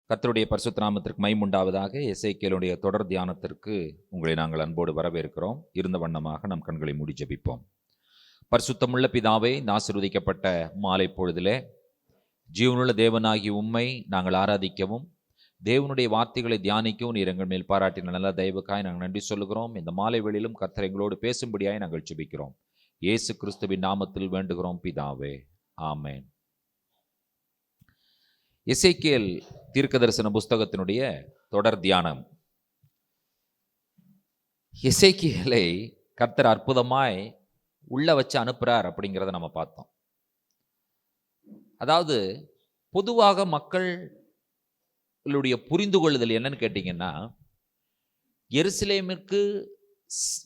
கர்த்தருடைய பரிசுத்த நாமத்திற்கு மகிமை எசேக்கியேலுடைய தொடர் தியானத்திற்கு உங்களை நாங்கள் அன்போடு வரவேற்கிறோம். இருந்த வண்ணமாக நம் கண்களை மூடி ஜெபிப்போம். பரிசுத்தமுள்ள பிதாவே, ஆசீர்வதிக்கப்பட்ட மாலை பொழுதிலே ஜீவனுள்ள தேவனாகி உம்மை நாங்கள் ஆராதிக்கவும், தேவனுடைய வார்த்தைகளை தியானிக்கவும் நீர் எங்கள் மேல் பாராட்டின நல்ல தயவுக்காய் நாங்கள் நன்றி சொல்லுகிறோம். இந்த மாலை வேளையிலும் கர்த்தர் எங்களோடு பேசும்படியாய் நாங்கள் ஜெபிக்கிறோம். இயேசு கிறிஸ்துவின் நாமத்தில் வேண்டுகிறோம் பிதாவே, ஆமென். எசேக்கியேல் தீர்க்கதரிசன புஸ்தகத்தினுடைய தொடர் தியானம். எசேக்கியேலை கர்த்தர் அற்புதமாய் உள்ள வச்சு அனுப்புறார் அப்படிங்கிறத நம்ம பார்த்தோம். அதாவது பொதுவாக மக்களுடைய புரிந்து கொள்ளுதல் என்னன்னு கேட்டீங்கன்னா,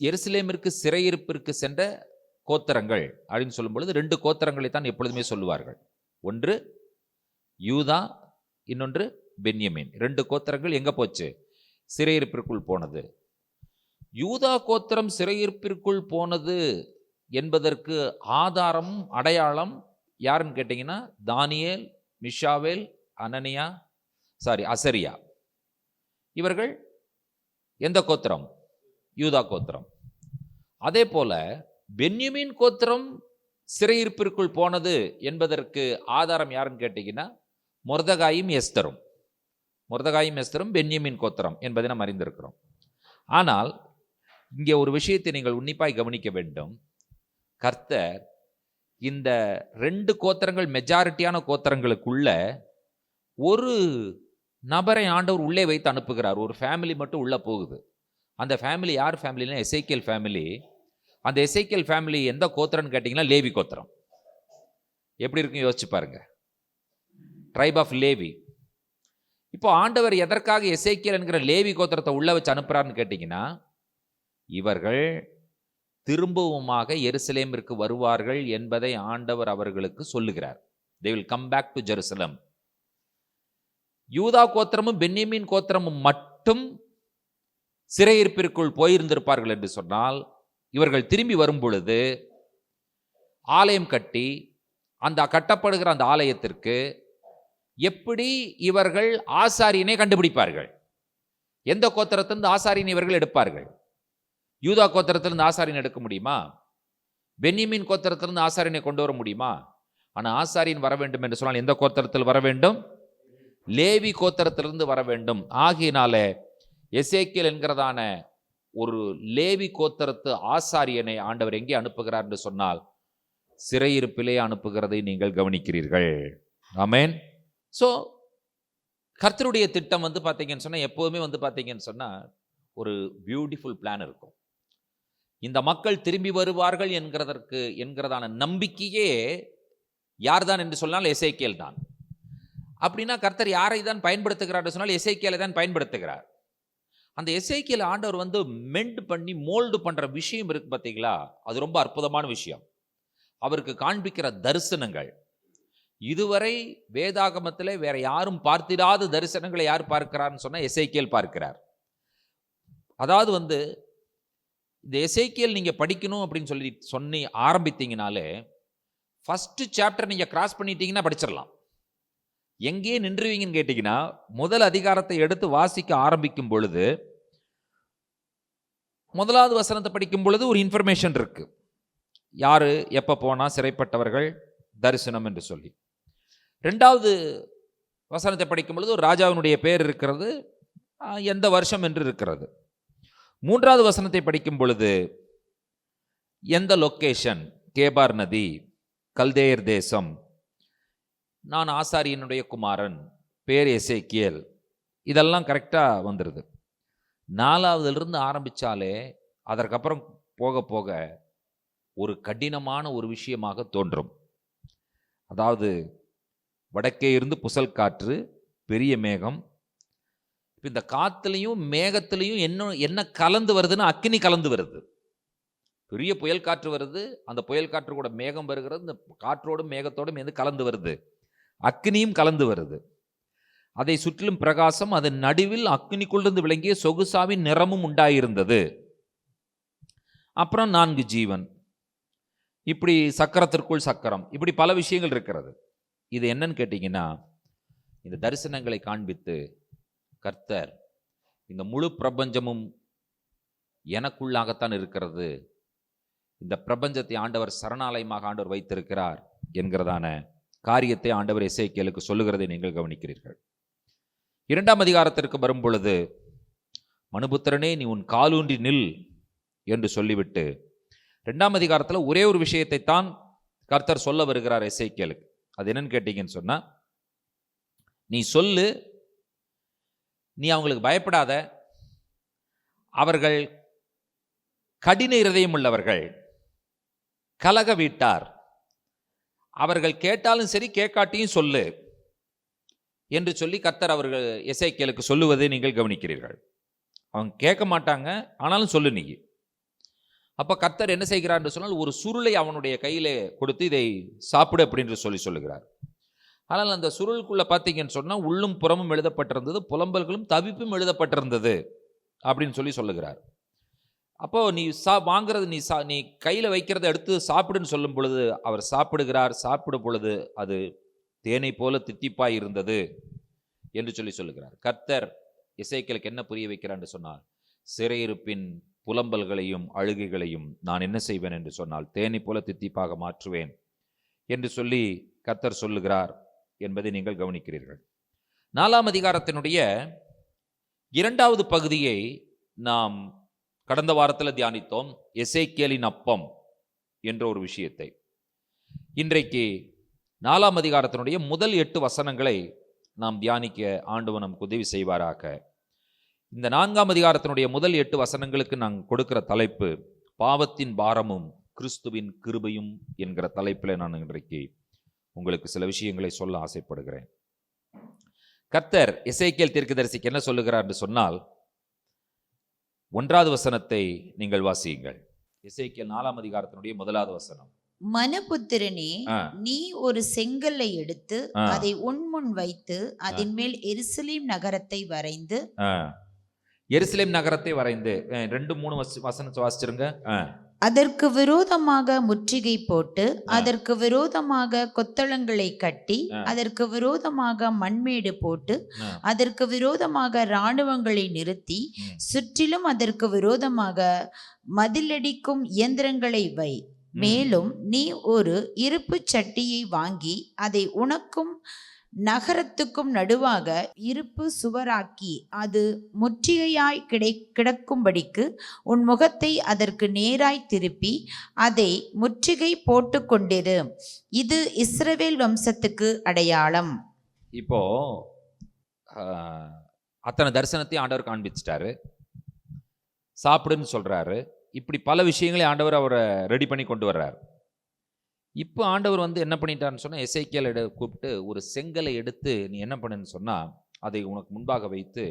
எருசலேமிற்கு சிறையிருப்பிற்கு சென்ற கோத்திரங்கள் அப்படின்னு சொல்லும் பொழுது 2 கோத்திரங்களை தான் எப்பொழுதுமே சொல்லுவார்கள். ஒன்று யூதா, இன்னொன்று பென்யமீன். 2 கோத்திரங்கள் எங்க போச்சு? சிறையிருப்பிற்குள் போனது. யூதா கோத்திரம் சிறையிருப்பிற்குள் போனது என்பதற்கு ஆதாரம், அடையாளம் யாருன்னு கேட்டீங்கன்னா, தானியேல், மிஷாவேல், அசரியா. இவர்கள் எந்த கோத்திரம்? யூதா கோத்திரம். அதே போல பென்யமீன் கோத்திரம் சிறையிருப்பிற்குள் போனது என்பதற்கு ஆதாரம் யாருன்னு கேட்டீங்கன்னா, மொர்தெகாயும் எஸ்தரும். பென்யமீன் கோத்திரம் என்பதை நாம் அறிந்திருக்கிறோம். ஆனால் இங்கே ஒரு விஷயத்தை நீங்கள் உன்னிப்பாய் கவனிக்க வேண்டும். கர்த்தர் இந்த 2 கோத்திரங்கள், மெஜாரிட்டியான கோத்திரங்களுக்குள்ள ஒரு நபரை ஆண்டவர் உள்ளே வைத்து அனுப்புகிறார். ஒரு ஃபேமிலி மட்டும் உள்ள போகுது. அந்த ஃபேமிலி யார் ஃபேமிலினா? எசேக்கியேல் ஃபேமிலி. அந்த எசேக்கியேல் ஃபேமிலி எந்த கோத்திரம்னு கேட்டிங்கன்னா, லேவி கோத்திரம். எப்படி இருக்கும் யோசிச்சு பாருங்க. Tribe of Levi. இப்போ ஆண்டவர் எதற்காக எசேக்கியேல் என்கிற லேவி கோத்திரத்தை உள்ள வச்சு அனுப்புறாருன்னு கேட்டீங்கன்னா, இவர்கள் திரும்பவுமாக எருசலேமிற்கு வருவார்கள் என்பதை ஆண்டவர் அவர்களுக்கு சொல்லுகிறார். they will come back to Jerusalem. யூதா கோத்திரமும் பென்யமீன் கோத்திரமும் மட்டும் சிறையிருப்பிற்குள் போயிருந்திருப்பார்கள் என்று சொன்னால், இவர்கள் திரும்பி வரும் பொழுது ஆலயம் கட்டி அந்த கட்டப்படுகிற அந்த ஆலயத்திற்கு எப்படி இவர்கள் ஆசாரியனை கண்டுபிடிப்பார்கள்? எந்த கோத்திரத்திலிருந்து ஆசாரியனை இவர்கள் எடுப்பார்கள்? யூதா கோத்திரத்திலிருந்து ஆசாரியனை எடுக்க முடியுமா? பென்யமீன் கோத்திரத்திலிருந்து ஆசாரியனை கொண்டு வர முடியுமா? ஆனால் ஆசாரியன் வர வேண்டும் என்று சொன்னால் எந்த கோத்திரத்தில் வர வேண்டும்? லேவி கோத்திரத்திலிருந்து வர வேண்டும். ஆகையினாலே எசேக்கியேல் என்கிறதான ஒரு லேவி கோத்திரத்து ஆசாரியனை ஆண்டவர் எங்கே அனுப்புகிறார் என்று சொன்னால், சிறையிருப்பிலே அனுப்புகிறதை நீங்கள் கவனிக்கிறீர்கள். ஆமென். ஸோ கர்த்தருடைய திட்டம் பார்த்தீங்கன்னு சொன்னால், எப்போதுமே பார்த்தீங்கன்னு சொன்னால் ஒரு பியூட்டிஃபுல் பிளான் இருக்கும். இந்த மக்கள் திரும்பி வருவார்கள் என்கிறதான நம்பிக்கையே யார் தான் என்று சொன்னால் எசேக்கியேல் தான். அப்படின்னா கர்த்தர் யாரை தான் பயன்படுத்துகிறார் சொன்னால் எசேக்கியேலை தான் பயன்படுத்துகிறார். அந்த எசேக்கியேல் ஆண்டவர் மெண்ட் பண்ணி மோல்டு பண்ற விஷயம் இருக்கு பார்த்தீங்களா, அது ரொம்ப அற்புதமான விஷயம். அவருக்கு காண்பிக்கிற தரிசனங்கள் இதுவரை வேதாகமத்தில் வேற யாரும் பார்த்திராத தரிசனங்களை யார் பார்க்கிறார்னு சொன்னா எசேக்கியேல் பார்க்கிறார். அதாவது இந்த எசேக்கியேல் நீங்க படிக்கணும் அப்படின்னு சொல்லி ஆரம்பித்தீங்கனாலே, ஃபர்ஸ்ட் சாப்டர் நீங்க கிராஸ் பண்ணிட்டீங்கன்னா படிச்சிடலாம். எங்கே நின்றுவீங்கன்னு கேட்டீங்கன்னா, முதல் அதிகாரத்தை எடுத்து வாசிக்க ஆரம்பிக்கும் பொழுது 1வது வசனத்தை படிக்கும் பொழுது ஒரு இன்ஃபர்மேஷன் இருக்கு. யாரு எப்ப போனா சிறைப்பட்டவர்கள், தரிசனம் என்று சொல்லி. 2வது வசனத்தை படிக்கும் பொழுது ஒரு ராஜாவினுடைய பேர் இருக்கிறது, எந்த வருஷம் என்று இருக்கிறது. 3வது வசனத்தை படிக்கும் பொழுது எந்த லொக்கேஷன், கேபார் நதி, கல்தேயர் தேசம், நான் ஆசாரியனுடைய குமாரன், பேர் எசேக்கியேல், இதெல்லாம் கரெக்டாக வந்துடுது. 4வதிலிருந்து ஆரம்பித்தாலே அதற்கப்புறம் போக போக ஒரு கடினமான ஒரு விஷயமாக தோன்றும். அதாவது வடக்கே இருந்து புசல் காற்று, பெரிய மேகம். இந்த காத்துலையும் மேகத்திலையும் என்ன கலந்து வருதுன்னா, அக்கினி கலந்து வருது. பெரிய புயல் காற்று வருது, அந்த புயல் காற்று கூட மேகம் வருகிறது, இந்த காற்றோடும் மேகத்தோடும் கலந்து வருது, அக்கினியும் கலந்து வருது. அதை சுற்றிலும் பிரகாசம், அதன் நடுவில் அக்கினிக்குள்ளிருந்து விளங்கிய சொகுசாவின் நிறமும் உண்டாயிருந்தது. அப்புறம் 4 ஜீவன், இப்படி சக்கரத்திற்குள் சக்கரம், இப்படி பல விஷயங்கள் இருக்கிறது. இது என்னன்னு கேட்டீங்கன்னா, இந்த தரிசனங்களை காண்பித்து, கர்த்தர் இந்த முழு பிரபஞ்சமும் எனக்குள்ளாகத்தான் இருக்கிறது, இந்த பிரபஞ்சத்தை ஆண்டவர் சரணாலயமாக ஆண்டவர் வைத்திருக்கிறார் என்கிறதான காரியத்தை ஆண்டவர் எசேக்கியேலுக்கு சொல்லுகிறதை நீங்கள் கவனிக்கிறீர்கள். 2ஆம் அதிகாரத்திற்கு வரும் பொழுது, மனுபுத்திரனே நீ உன் காலூன்றி நில் என்று சொல்லிவிட்டு 2ஆம் அதிகாரத்தில் ஒரே ஒரு விஷயத்தை தான் கர்த்தர் சொல்ல வருகிறார் எசேக்கியேலுக்கு. அது என்னன்னு கேட்டீங்கன்னு சொன்னா, நீ சொல்லு, நீ அவங்களுக்கு பயப்படாத, அவர்கள் கடின இருதயம் உள்ளவர்கள், கலக வீட்டார், அவர்கள் கேட்டாலும் சரி கேட்காட்டியும் சொல்லு என்று சொல்லி கர்த்தர் அவர்கள் எசேக்கியேலுக்கு சொல்லுவதை நீங்கள் கவனிக்கிறீர்கள். அவங்க கேட்க மாட்டாங்க, ஆனாலும் சொல்லு நீ. அப்ப கர்த்தர் என்ன செய்கிறார் என்று சொன்னால், ஒரு சுருளை அவனுடைய கையிலே கொடுத்து இதை சாப்பிடு அப்படின்னு சொல்லுகிறார். ஆனால் அந்த சுருளுக்குள்ள பார்த்தீங்கன்னு சொன்னால் உள்ளும் புறமும் எழுதப்பட்டிருந்தது, புலம்பல்களும் தவிப்பும் எழுதப்பட்டிருந்தது அப்படின்னு சொல்லுகிறார். அப்போ நீ வாங்குறது, நீ கையில வைக்கிறத எடுத்து சாப்பிடுன்னு சொல்லும் பொழுது அவர் சாப்பிடுகிறார். சாப்பிடும் பொழுது அது தேனை போல தித்திப்பாய் இருந்தது என்று சொல்லுகிறார். கர்த்தர் எசேக்கியேலுக்கு என்ன புரிய வைக்கிறார் என்று சொன்னால், சிறையிருப்பின் புலம்பல்களையும் அழுகைகளையும் நான் என்ன செய்வேன் என்று சொன்னால் தேனை போல தித்திப்பாக மாற்றுவேன் என்று சொல்லி கர்த்தர் சொல்லுகிறார் என்பதை நீங்கள் கவனிக்கிறீர்கள். 4ஆம் அதிகாரத்தினுடைய 2வது பகுதியை நாம் கடந்த வாரத்தில் தியானித்தோம், எசேக்கியேலின் அப்பம் என்ற ஒரு விஷயத்தை. இன்றைக்கு 4ஆம் அதிகாரத்தினுடைய முதல் 8 வசனங்களை நாம் தியானிக்க ஆண்டவர் நமக்கு உதவி செய்வாராக. இந்த 4ஆம் அதிகாரத்தினுடைய முதல் 8 வசனங்களுக்கு நான் கொடுக்கிற தலைப்பு, பாவத்தின் பாரமும் கிறிஸ்துவின் கிருபையும் என்கிற தலைப்பில் நான் இன்றைக்கு உங்களுக்கு சில விஷயங்களை சொல்ல ஆசைப்படுகிறேன். கர்த்தர் எசேக்கியேல் தீர்க்கதரிசிக்கு என்ன சொல்லுகிறார் என்று சொன்னால், 1வது வசனத்தை நீங்கள் வாசியுங்கள். எசேக்கியேல் 4ஆம் அதிகாரத்தினுடைய 1வது வசனம். மனுபுத்திரனே, நீ ஒரு செங்கல்லை எடுத்து அதை உன்முன் வைத்து அதன் மேல் எருசலேம் நகரத்தை வரைந்து, எருசலேம் நகரத்தை வரைந்து 2-3 வசனத்தை வாசிச்சிருங்க. அதற்கு விரோதமாக முற்றுகை போட்டு, அதற்கு விரோதமாக கொத்தளங்களை கட்டி, அதற்கு விரோதமாக மண்மேடு போட்டு, அதற்கு விரோதமாக இராணுவங்களை நிறுத்தி, சுற்றிலும் அதற்கு விரோதமாக மதிலடிக்கும் இயந்திரங்களை வை. மேலும் நீ ஒரு இருப்பு சட்டியை வாங்கி அதை உனக்கும் நகரத்துக்கும் நடுவாக இருப்பு சுவராக்கி அது முற்றுகையாய் கிடக்கும்படிக்கு உன் முகத்தை அதற்கு நேராய் திருப்பி அதை முற்றுகை போட்டு கொண்டிரு. இது இஸ்ரவேல் வம்சத்துக்கு அடையாளம். இப்போ அத்தனை தரிசனத்தையும் ஆண்டவர் காண்பிச்சிட்டாரு, சாப்பிடுன்னு சொல்றாரு, இப்படி பல விஷயங்களை ஆண்டவர் அவரை ரெடி பண்ணி கொண்டு வர்றார். இப்போ ஆண்டவர் என்ன பண்ணிட்டான்னு சொன்னால், எசேக்கியேலை கூப்பிட்டு ஒரு செங்கலை எடுத்து நீ என்ன பண்ணுன்னு சொன்னால் அதை உனக்கு முன்பாக வைத்து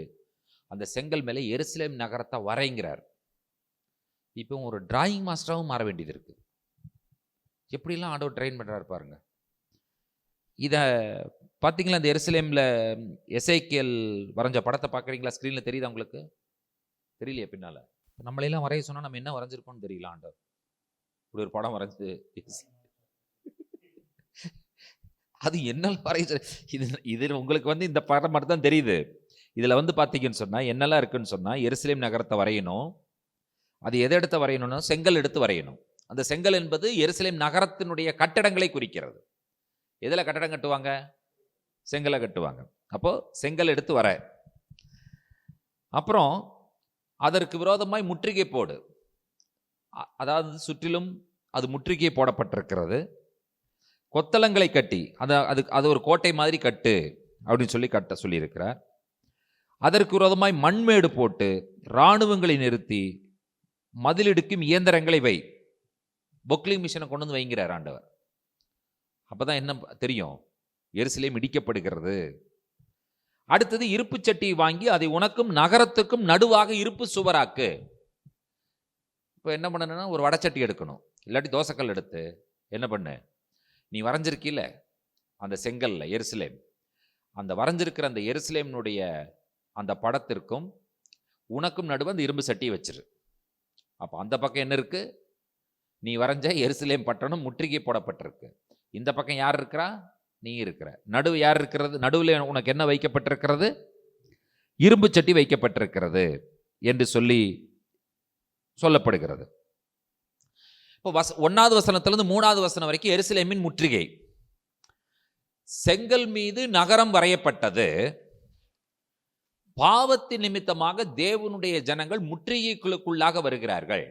அந்த செங்கல் மேலே எருசலேம் நகரத்தை வரைங்கிறார். இப்போ ஒரு டிராயிங் மாஸ்டராகவும் மாற வேண்டியது இருக்குது. எப்படிலாம் ஆண்டவர் ட்ரெயின் பண்ணுறாரு பாருங்க. இதை பார்த்தீங்களா, இந்த எருசலேமில் எசேக்கியேல் வரைஞ்ச படத்தை பார்க்குறீங்களா? ஸ்க்ரீனில் தெரியுதா உங்களுக்கு? தெரியலையே பின்னால். நம்மளையெல்லாம் வரைய சொன்னால் நம்ம என்ன வரைஞ்சிருக்கோம்னு தெரியல. ஆண்டவர் இப்படி ஒரு படம் வரைஞ்சு, அது என்னெல்லாம் வரைஞ்ச, இது உங்களுக்கு இந்த படம் மட்டும் தான் தெரியுது. இதில் பார்த்தீங்கன்னு சொன்னால் என்னெல்லாம் இருக்குன்னு சொன்னால், எருசலேம் நகரத்தை வரையணும். அது எதை எடுத்து வரையணும்னா செங்கல் எடுத்து வரையணும். அந்த செங்கல் என்பது எருசலேம் நகரத்தினுடைய கட்டடங்களை குறிக்கிறது. எதில் கட்டடம் கட்டுவாங்க? செங்கலை கட்டுவாங்க. அப்போது செங்கல் எடுத்து வர, அப்புறம் அதற்கு விரோதமாய் முற்றுகை போடு. அதாவது சுற்றிலும் அது முற்றுகை போடப்பட்டிருக்கிறது. கொத்தளங்களை கட்டி அது ஒரு கோட்டை மாதிரி கட்டு அப்படின்னு கட்ட சொல்லியிருக்கிறார். அதற்கு விரோதமாய் மண்மேடு போட்டு இராணுவங்களை நிறுத்தி மதிலிடுக்கும் இயந்திரங்களை வை. பொக்லிங் மிஷினை கொண்டு வந்து வைங்கிறார் ஆண்டவர். அப்போதான் என்ன தெரியும், எருசலேம் இடிக்கப்படுகிறது. அடுத்தது இருப்பு சட்டியை வாங்கி அதை உனக்கும் நகரத்துக்கும் நடுவாக இருப்பு சுவராக்கு. இப்போ என்ன பண்ணணும்னா ஒரு வடச்சட்டி எடுக்கணும், இல்லாட்டி தோசைக்கல் எடுத்து என்ன பண்ணு, நீ வரைஞ்சிருக்கீல அந்த செங்கல்ல எருசலேம், அந்த வரைஞ்சிருக்கிற அந்த எருசலேம்னுடைய அந்த படத்திற்கும் உனக்கும் நடுவே அந்த இரும்பு சட்டியை வச்சிரு. அப்போ அந்த பக்கம் என்ன இருக்கு? நீ வரைஞ்ச எருசலேம் பட்டணம் முற்றுகை போடப்பட்டிருக்கு. இந்த பக்கம் யார் இருக்கிறா? நீ இருக்கிற. நடுவு யார் இருக்கிறது? நடுவில் உனக்கு என்ன வைக்கப்பட்டிருக்கிறது? இரும்பு சட்டி வைக்கப்பட்டிருக்கிறது என்று சொல்லப்படுகிறது. இப்போ 1வது வசனத்திலிருந்து 3வது வசனம் வரைக்கும் எருசலேமின் முற்றுகை. செங்கல் மீது நகரம் வரையப்பட்டது. பாவத்தின் நிமித்தமாக தேவனுடைய ஜனங்கள் முற்றுகைக்குள்ளாக வருகிறார்கள்.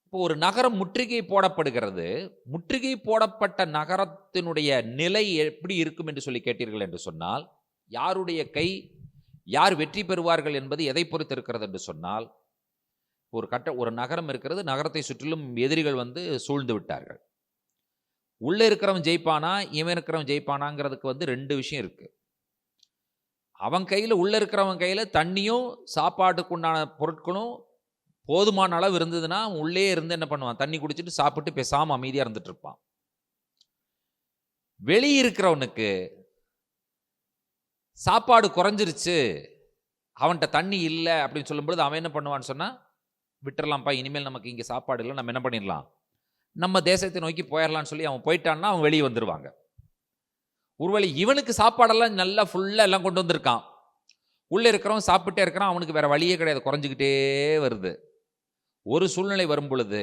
இப்போ ஒரு நகரம் முற்றுகை போடப்படுகிறது. முற்றுகை போடப்பட்ட நகரத்தினுடைய நிலை எப்படி இருக்கும் என்று சொல்லி கேட்டீர்கள் என்று சொன்னால், யாருடைய கை, யார் வெற்றி பெறுவார்கள் என்பது எதை பொறுத்து இருக்கிறது என்று சொன்னால், ஒரு நகரம் இருக்கிறது. நகரத்தை சுற்றிலும் எதிரிகள் வந்து சூழ்ந்து விட்டார்கள். உள்ள இருக்கிறவன் ஜெயிப்பானா, இவன் இருக்கிறவன் ஜெயிப்பானாங்கிறதுக்கு 2 விஷயம் இருக்கு. அவன் கையில், உள்ள இருக்கிறவன் கையில் தண்ணியும் சாப்பாட்டுக்கு உண்டான பொருட்களும் போதுமான அளவு இருந்ததுன்னா அவன் உள்ளே இருந்து என்ன பண்ணுவான்? தண்ணி குடிச்சிட்டு சாப்பிட்டு பேசாம அமைதியா இருந்துட்டு இருப்பான். வெளியே இருக்கிறவனுக்கு சாப்பாடு குறைஞ்சிருச்சு, அவன்கிட்ட தண்ணி இல்லை அப்படின்னு சொல்லும்போது அவன் என்ன பண்ணுவான்னு சொன்னா, விட்டுறலாம்ப்பா, இனிமேல் நமக்கு இங்கே சாப்பாடு இல்லை, நம்ம என்ன பண்ணிடலாம், நம்ம தேசத்தை நோக்கி போயிடலான்னு சொல்லி அவன் போயிட்டான்னா அவன் வெளியே வந்துடுவாங்க. ஒருவேளை இவனுக்கு சாப்பாடெல்லாம் நல்லா ஃபுல்லாக எல்லாம் கொண்டு வந்திருக்கான், உள்ளே இருக்கிறவன் சாப்பிட்டே இருக்கிறான், அவனுக்கு வேற வழியே கிடையாது, குறைஞ்சிக்கிட்டே வருது. ஒரு சூழ்நிலை வரும் பொழுது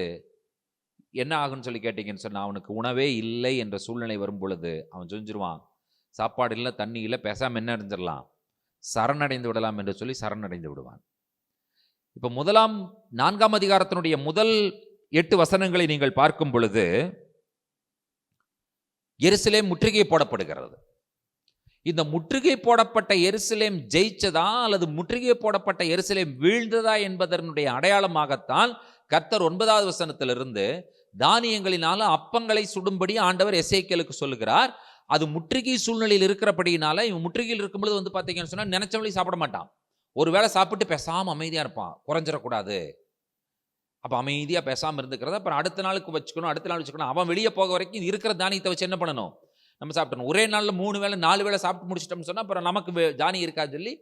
என்ன ஆகுன்னு சொல்லி கேட்டீங்கன்னு சொன்னால், அவனுக்கு உணவே இல்லை என்ற சூழ்நிலை வரும் பொழுது அவன் செஞ்சிருவான், சாப்பாடு இல்லை தண்ணி இல்லை, பேசாமல் என்ன அடைஞ்சிடலாம், சரணடைந்து விடலாம் என்று சொல்லி சரணடைந்து விடுவான். இப்போ 4ஆம் அதிகாரத்தினுடைய முதல் 8 வசனங்களை நீங்கள் பார்க்கும் பொழுது எருசலேம் முற்றுகை போடப்படுகிறது. இந்த முற்றுகை போடப்பட்ட எருசலேம் ஜெயிச்சதா அல்லது முற்றுகை போடப்பட்ட எருசலேம் வீழ்ந்ததா என்பதனுடைய அடையாளமாகத்தான் கர்த்தர் 9வது வசனத்திலிருந்து தானியங்களினால அப்பங்களை சுடும்படி ஆண்டவர் எசேக்கியேலுக்கு சொல்லுகிறார். அது முற்றுகை சூழ்நிலையில் இருக்கிறபடினால, இவன் முற்றுகையில் இருக்கும்பொழுது பார்த்தீங்கன்னு சொன்னால் நினைச்சவழி சாப்பிட மாட்டான். ஒரு வேளை சாப்பிட்டு பேசாமல் அமைதியாக இருப்பான், குறைஞ்சிடக்கூடாது. அப்போ அமைதியாக பேசாமல் இருந்துக்கிறது. அப்புறம் அடுத்த நாளுக்கு வச்சுக்கணும். அவன் வெளியே போக வரைக்கும் இருக்கிற தானியத்தை வச்சு என்ன பண்ணணும், நம்ம சாப்பிடணும். ஒரே நாளில் 3 வேளை 4 வேளை சாப்பிட்டு முடிச்சிட்டோம்னு சொன்னால் அப்புறம் நமக்கு தானியம் இருக்காது சொல்லி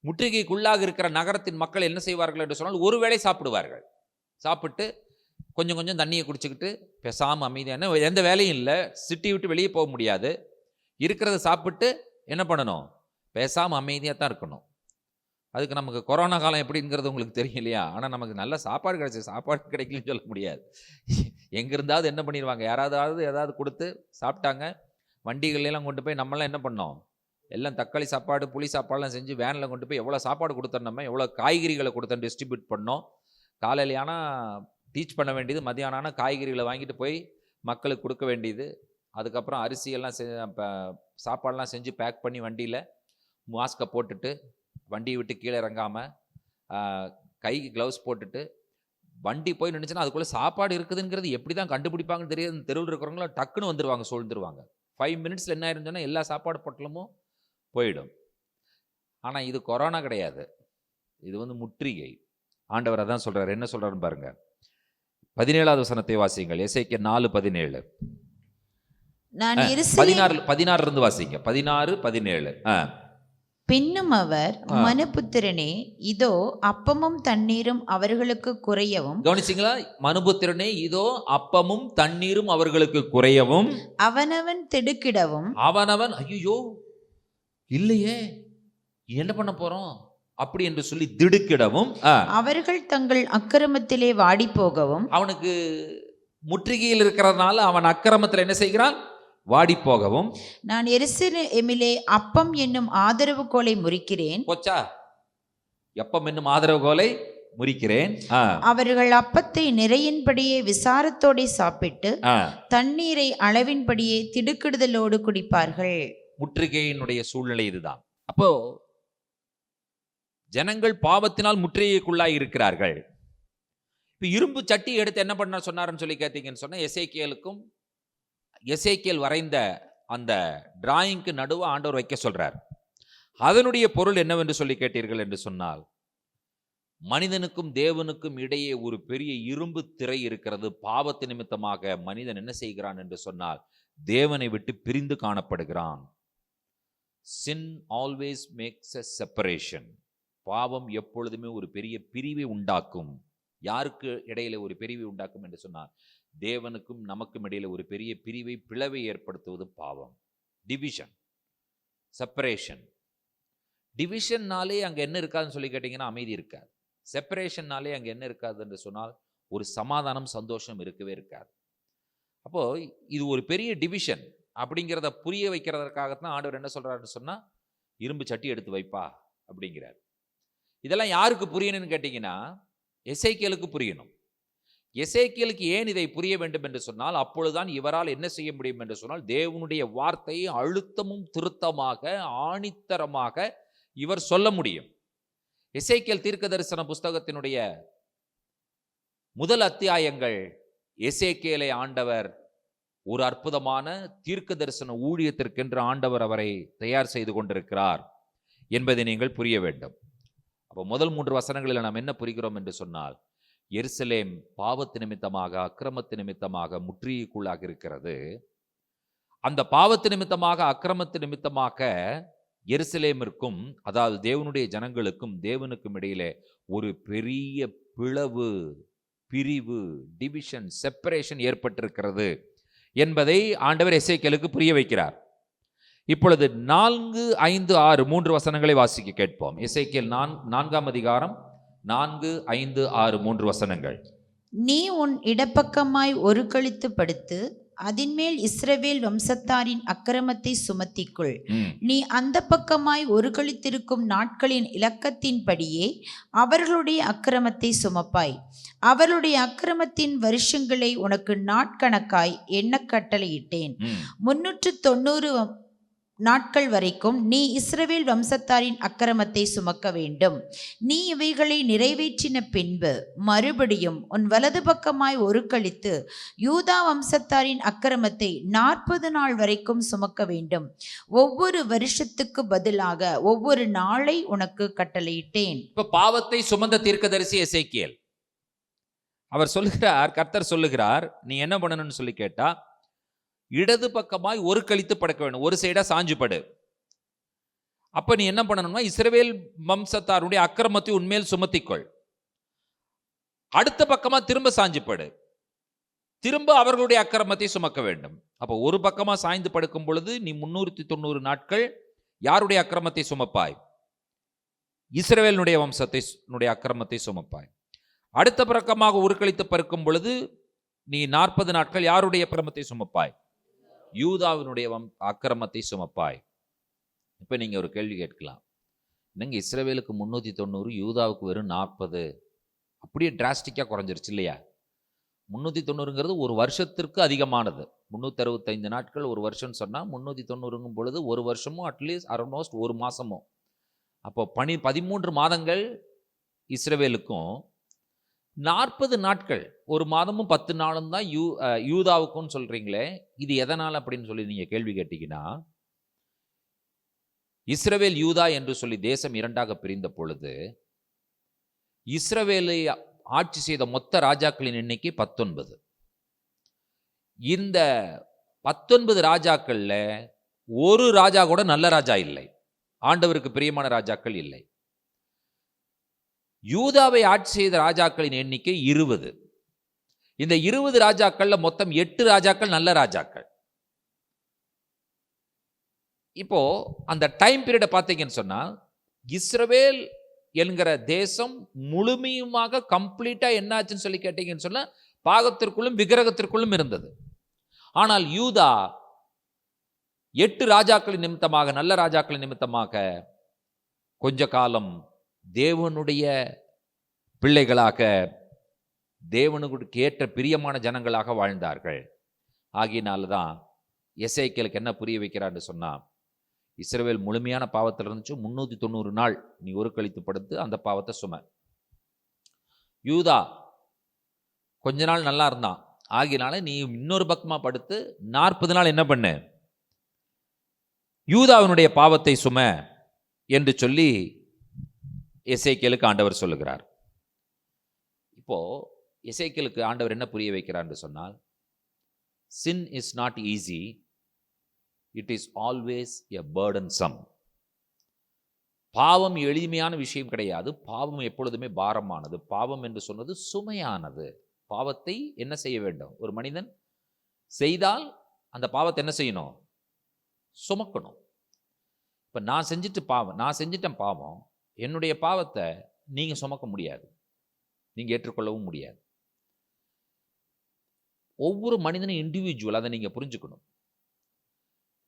முற்றுகைக்குள்ளாக இருக்கிற நகரத்தின் மக்கள் என்ன செய்வார்கள் என்று சொன்னால், ஒரு வேளை சாப்பிடுவார்கள். சாப்பிட்டு கொஞ்சம் கொஞ்சம் தண்ணியை குடிச்சுக்கிட்டு பேசாமல் அமைதியான, எந்த வேலையும் இல்லை, சிட்டி விட்டு வெளியே போக முடியாது, இருக்கிறத சாப்பிட்டு என்ன பண்ணணும், பேசாமல் அமைதியாக தான் இருக்கணும். அதுக்கு நமக்கு கொரோனா காலம் எப்படிங்கிறது உங்களுக்கு தெரியும் இல்லையா? ஆனால் நமக்கு நல்ல சாப்பாடு கிடைச்சி, சாப்பாடு கிடைக்கலன்னு சொல்ல முடியாது. எங்கே இருந்தாவது என்ன பண்ணிடுவாங்க, யாராவது ஏதாவது கொடுத்து சாப்பிட்டாங்க. வண்டிகள்லாம் கொண்டு போய் நம்மளாம் என்ன பண்ணோம், எல்லாம் தக்காளி சாப்பாடு புளி சாப்பாடுலாம் செஞ்சு வேனில் கொண்டு போய் எவ்வளோ சாப்பாடு கொடுத்தோம், நம்ம எவ்வளோ காய்கறிகளை கொடுத்தோம், டிஸ்ட்ரிபியூட் பண்ணோம். காலையில் ஆனால் டீச் பண்ண வேண்டியது, மத்தியானம் ஆனால் காய்கறிகளை வாங்கிட்டு போய் மக்களுக்கு கொடுக்க வேண்டியது. அதுக்கப்புறம் அரிசியெல்லாம் சாப்பாடெல்லாம் செஞ்சு பேக் பண்ணி வண்டியில் மாஸ்கை போட்டுட்டு, வண்டியை விட்டு கீழே இறங்காமல் கைக்கு க்ளவுஸ் போட்டுட்டு வண்டி போய் நினைச்சுன்னா அதுக்குள்ளே சாப்பாடு இருக்குதுங்கிறது எப்படி தான் கண்டுபிடிப்பாங்கன்னு தெரியாது. தெருவில் இருக்கிறவங்களும் டக்குன்னு வந்துடுவாங்க, சூழ்ந்துருவாங்க. 5 மினிட்ஸில் என்ன ஆயிருந்துன்னா எல்லா சாப்பாடு பொட்டலமும் போயிடும். ஆனால் இது கொரோனா கிடையாது, இது முற்றுகை. ஆண்டவர் அதான் சொல்கிறார். என்ன சொல்கிறாருன்னு பாருங்க. 17வது வசனத்தை வாசிங்கள். எசேக்கியேல் 4:17. நான் 16 இருந்து வாசிங்க. 16, 17. பின்னும் அவர், மனுபுத்திரனே, இதோ அப்பமும் தண்ணீரும் அவர்களுக்கு குறையவும். கவனிச்சிங்களா? மனுபுத்திரனே, இதோ அப்பமும் தண்ணீரும் அவர்களுக்கு குறையவும், அவனவன் திடுக்கிடவும். அவனவன் ஐயோ இல்லையே என்ன பண்ண போறோம் அப்படி என்று சொல்லி திடுக்கிடவும், அவர்கள் தங்கள் அக்கிரமத்திலே வாடி போகவும். அவனுக்கு முற்றுகையில் இருக்கிறதுனால அவன் அக்கிரமத்தில் என்ன செய்கிறான், வாடி போகவும். நான் எருசலேமிலே அப்பம் என்னும் ஆதரவு கோலை முறிக்கிறேன். போச்சா, எப்பம் என்னும் ஆதரவு கோலை முறிக்கிறேன். அவர்கள் அப்பத்தை நிறையின்படியே விசாரத்தோடு சாப்பிட்டு தண்ணீரை அளவின்படியே திடுக்கிடுதலோடு குடிப்பார்கள். முற்றுகையினுடைய சூழ்நிலை இதுதான். அப்போ ஜனங்கள் பாவத்தினால் முற்றுகைக்குள்ளாய் இருக்கிறார்கள். இப்போ இரும்பு சட்டி எடுத்து என்ன பண்ண சொன்னாருன்னு சொல்லி கேட்டீங்கன்னு சொன்னா, எசேக்கியேல் வரைந்த அந்த டிராயிங்க்கு நடுவே ஆண்டவர் வைக்க சொல்றார். அதனுடைய பொருள் என்னவென்று சொல்லி கேட்டீர்கள் என்று சொன்னால், மனிதனுக்கும் தேவனுக்கும் இடையே ஒரு பெரிய இரும்பு திரை இருக்கிறது. பாவத்து நிமித்தமாக மனிதன் என்ன செய்கிறான் என்று சொன்னால், தேவனை விட்டு பிரிந்து காணப்படுகிறான். Sin always makes a separation. பாவம் எப்பொழுதுமே ஒரு பெரிய பிரிவை உண்டாக்கும். யாருக்கு இடையில ஒரு பிரிவை உண்டாக்கும் என்று சொன்னால், தேவனுக்கும் நமக்கும் இடையில ஒரு பெரிய பிளவை ஏற்படுத்துவது பாவம். Division, separation. டிவிஷன்னாலே அங்கே என்ன இருக்காதுன்னு சொல்லி கேட்டிங்கன்னா அமைதி இருக்காது. செப்பரேஷன்னாலே அங்கே என்ன இருக்காது என்று சொன்னால் ஒரு சமாதானம், சந்தோஷம் இருக்கவே இருக்காது. அப்போது இது ஒரு பெரிய டிவிஷன் அப்படிங்கிறத புரிய வைக்கிறதற்காகத்தான் ஆண்டவர் என்ன சொல்கிறாருன்னு சொன்னால், இரும்பு சட்டி எடுத்து வைப்பா அப்படிங்கிறார். இதெல்லாம் யாருக்கு புரியணும்னு கேட்டிங்கன்னா எசேக்கியேலுக்கு புரியணும். எசேக்கியேலுக்கு ஏன் இதை புரிய வேண்டும் என்று சொன்னால், அப்பொழுதுதான் இவரால் என்ன செய்ய முடியும் என்று சொன்னால், தேவனுடைய வார்த்தையை அழுத்தமும் திருத்தமாக, ஆணித்தரமாக இவர் சொல்ல முடியும். எசேக்கியேல் தீர்க்க தரிசன புஸ்தகத்தினுடைய முதல் அத்தியாயங்கள் எசேக்கியேலை ஆண்டவர் ஒரு அற்புதமான தீர்க்க தரிசன ஊழியத்திற்கென்று ஆண்டவர் அவரை தயார் செய்து கொண்டிருக்கிறார் என்பதை நீங்கள் புரிய வேண்டும். அப்போ முதல் 3 வசனங்களில் நாம் என்ன புரிகிறோம் என்று சொன்னால், எருசலேம் பாவத்து நிமித்தமாக, அக்கிரமத்து நிமித்தமாக முற்றுகைக்குள்ளாக இருக்கிறது. அந்த பாவத்து நிமித்தமாக, அக்கிரமத்து நிமித்தமாக எருசலேமிற்கும், அதாவது தேவனுடைய ஜனங்களுக்கும் தேவனுக்கும் இடையிலே ஒரு பெரிய பிளவு, பிரிவு, டிவிஷன், செப்பரேஷன் ஏற்பட்டிருக்கிறது என்பதை ஆண்டவர் எசேக்கியேலுக்கு புரிய வைக்கிறார். இப்பொழுது 4, 5, 6 3 வசனங்களை வாசிக்க கேட்போம். எசேக்கியேல் 4ஆம் அதிகாரம் 4, 5, 6 3 வசனங்கள். நீ உன் இடப்பக்கமாய் ஒரு கழித்து படுத்து அதின்மேல் இஸ்ரவேல் வம்சத்தாரின் அக்கிரமத்தை சுமத்திக்குள். நீ அந்த பக்கமாய் ஒரு கழித்திருக்கும் நாட்களின் இலக்கத்தின்படியே அவர்களுடைய அக்கிரமத்தை சுமப்பாய். அவர்களுடைய அக்கிரமத்தின் வருஷங்களை உனக்கு நாட்கணக்காய் எண்ண கட்டளையிட்டேன். 390 நாட்கள் வரைக்கும் நீ இஸ்ரவேல் வம்சத்தாரின் அக்கிரமத்தை சுமக்க வேண்டும். நீ இவைகளை நிறைவேற்றின பின்பு மறுபடியும் உன் வலது பக்கமாய் ஒரு கழித்து யூதா வம்சத்தாரின் அக்கிரமத்தை 40 நாள் வரைக்கும் சுமக்க வேண்டும். ஒவ்வொரு வருஷத்துக்கு பதிலாக ஒவ்வொரு நாளை உனக்கு கட்டளையிட்டேன். இப்ப பாவத்தை சுமந்த தீர்க்கதரிசி எசேக்கியேல் அவர் சொல்லுகிறார், கர்த்தர் சொல்லுகிறார், நீ என்ன பண்ணணும்னு சொல்லி கேட்டா, இடது பக்கமாய் ஒரு கழித்து படுக்க வேண்டும். ஒரு சைடா சாஞ்சு படு. அப்ப நீ என்ன பண்ணணும்னா, இஸ்ரவேல் வம்சத்தாருடைய அக்கிரமத்தை உன்மேல் சுமத்திக்கொள். அடுத்த பக்கமா திரும்ப சாஞ்சு படு. திரும்ப அவர்களுடைய அக்கிரமத்தை சுமக்க வேண்டும். அப்ப ஒரு பக்கமா சாய்ந்து படுக்கும் பொழுது நீ 390 நாட்கள் யாருடைய அக்கிரமத்தை சுமப்பாய்? இஸ்ரவேலுடைய வம்சத்தை அக்கிரமத்தை சுமப்பாய். அடுத்த பக்கமாக ஒரு கழித்து படுக்கும் பொழுது நீ 40 நாட்கள் யாருடைய அக்கிரமத்தை சுமப்பாய்? யூதாவினுடைய அக்கிரமத்தை சுமப்பாய். இப்ப நீங்க ஒரு கேள்வி கேட்கலாம், என்னங்க இஸ்ரவேலுக்கு 390, யூதாவுக்கு வெறும் 40, அப்படியே டிராஸ்டிக்கா குறைஞ்சிருச்சு இல்லையா? 390ங்கிறது ஒரு வருஷத்திற்கு அதிகமானது. 365 நாட்கள் ஒரு வருஷம் சொன்னா 390ங்கும் பொழுது ஒரு வருஷமும் அட்லீஸ்ட் ஆல்மோஸ்ட் ஒரு மாசமும். அப்போ 13 மாதங்கள் இஸ்ரவேலுக்கும், 40 நாட்கள் ஒரு மாதமும் 10 நாளும் தான் யூதாவுக்கும் சொல்றீங்களே, இது எதனால் அப்படின்னு சொல்லி நீங்க கேள்வி கேட்டீங்கன்னா, இஸ்ரவேல் யூதா என்று சொல்லி தேசம் 2ஆக பிரிந்த பொழுது இஸ்ரவேலை ஆட்சி செய்த மொத்த ராஜாக்களின் எண்ணிக்கை 19. இந்த 19 ராஜாக்கள்ல ஒரு ராஜா கூட நல்ல ராஜா இல்லை, ஆண்டவருக்கு பிரியமான ராஜாக்கள் இல்லை. யூதாவை ஆட்சி செய்த ராஜாக்களின் எண்ணிக்கை 20. இந்த 20 ராஜாக்கள்ல மொத்தம் 8 ராஜாக்கள் நல்ல ராஜாக்கள். இப்போ அந்த டைம் பீரியடை பார்த்தீங்கன்னு சொன்னா, இஸ்ரவேல் என்கிற தேசம் முழுமையுமாக கம்ப்ளீட்டா என்னாச்சுன்னு சொல்லி கேட்டீங்கன்னு சொன்னா, பாகத்திற்குள்ளும் விக்கிரகத்திற்குள்ளும் இருந்தது. ஆனால் யூதா 8 ராஜாக்களின் நிமித்தமாக, நல்ல ராஜாக்களின் நிமித்தமாக கொஞ்ச காலம் தேவனுடைய பிள்ளைகளாக, தேவனுக்கு ஏற்ற பிரியமான ஜனங்களாக வாழ்ந்தார்கள். ஆகியனால்தான் எசேக்கியேலுக்கு என்ன புரிய வைக்கிறான்னு சொன்னா, இஸ்ரவேல் முழுமையான பாவத்தில் இருந்துச்சு, 390 நாள் நீ ஒரு கழித்து படுத்து அந்த பாவத்தை சும. யூதா கொஞ்ச நாள் நல்லா இருந்தான், ஆகினால நீ இன்னொரு பக்கமா படுத்து 40 நாள் என்ன பண்ணு, யூதாவினுடைய பாவத்தை சும என்று சொல்லி எசேக்கியேலுக்கு ஆண்டவர் சொல்லுகிறார். இப்போ எசேக்கியேலுக்கு ஆண்டவர் என்ன புரிய வைக்கிறார் என்று சொன்னால், sin is not easy, it is always a burdensome. பாவம் எளிமையான விஷயம் கிடையாது, பாவம் எப்பொழுதுமே பாரமானது. பாவம் என்று சொன்னது சுமையானது. பாவத்தை என்ன செய்ய வேண்டும்? ஒரு மனிதன் செய்தால் அந்த பாவத்தை என்ன செய்யணும்? சுமக்கணும். இப்ப நான் செஞ்சிட்டேன் பாவம். என்னுடைய பாவத்தை நீங்க சுமக்க முடியாது, நீங்க ஏற்றுக்கொள்ளவும் முடியாது. ஒவ்வொரு மனிதனும் இண்டிவிஜுவல், அதை நீங்க புரிஞ்சுக்கணும்.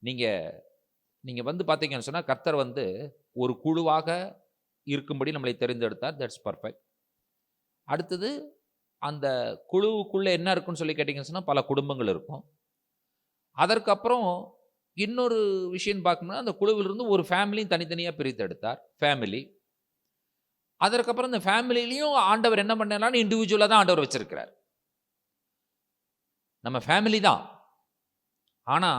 நீங்க நீங்க பார்த்தீங்கன்னு சொன்னா, கர்த்தர் ஒரு குழுவாக இருக்கும்படி நம்மளை தெரிந்தெடுத்தார். That's perfect. அடுத்தது அந்த குழுவுக்குள்ள என்ன இருக்குன்னு சொல்லி கேட்டீங்கன்னு சொன்னா, பல குடும்பங்கள் இருக்கும். அதற்கப்புறம் இன்னொரு விஷயம் பார்க்கணும்னா, அந்த குழுவிலிருந்து ஒரு ஃபேமிலியும் தனித்தனியா பிரித்து எடுத்தார், ஃபேமிலி. அதற்கப்புறம் இந்த ஃபேமிலிலையும் ஆண்டவர் என்ன பண்ணாலும் இண்டிவிஜுவலா தான் ஆண்டவர் வச்சிருக்கிறார். நம்ம ஃபேமிலி தான், ஆனா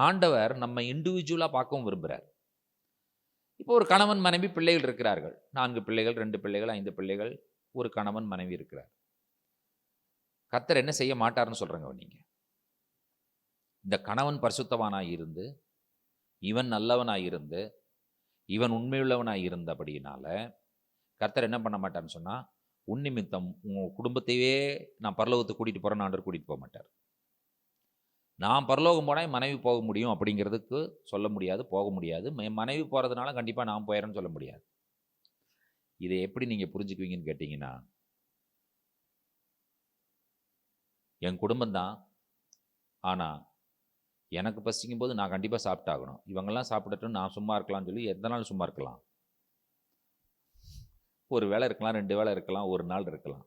ஆண்டவர் நம்ம இண்டிவிஜுவலா பார்க்கவும் விரும்புகிறார். இப்போ ஒரு கணவன் மனைவி பிள்ளைகள் இருக்கிறார்கள். 4 பிள்ளைகள், 2 பிள்ளைகள், 5 பிள்ளைகள், ஒரு கணவன் மனைவி இருக்கிறார். கர்த்தர் என்ன செய்ய மாட்டார்னு சொல்றங்க நீங்க? இந்த கணவன் பரிசுத்தவானாய் இருந்து, இவன் நல்லவனாய் இருந்து, இவன் உண்மையுள்ளவனாய் இருந்தபடியினால கர்த்தர் என்ன பண்ண மாட்டார்னு சொன்னா, உன் நிமித்தம் உங்க குடும்பத்தையே நான் பரலோகத்துக்கு கூட்டிட்டு போறேன்னு ஆண்டவர் கூட்டிட்டு போக மாட்டார். நான் பரலோகம் போனால் என் மனைவி போக முடியும் அப்படிங்கிறதுக்கு சொல்ல முடியாது, போக முடியாது. என் மனைவி போகிறதுனால கண்டிப்பாக நான் போயிடறேன்னு சொல்ல முடியாது. இதை எப்படி நீங்கள் புரிஞ்சுக்குவீங்கன்னு கேட்டிங்கன்னா, என் குடும்பம்தான், ஆனால் எனக்கு பசிக்கும் போது நான் கண்டிப்பாக சாப்பிட்டாகணும். இவங்கெல்லாம் சாப்பிடட்டும், நான் சும்மா இருக்கலாம்னு சொல்லி எத்தனை நாள் சும்மா இருக்கலாம்? ஒரு வேளை இருக்கலாம், 2 வேளை இருக்கலாம், ஒரு நாள் இருக்கலாம்.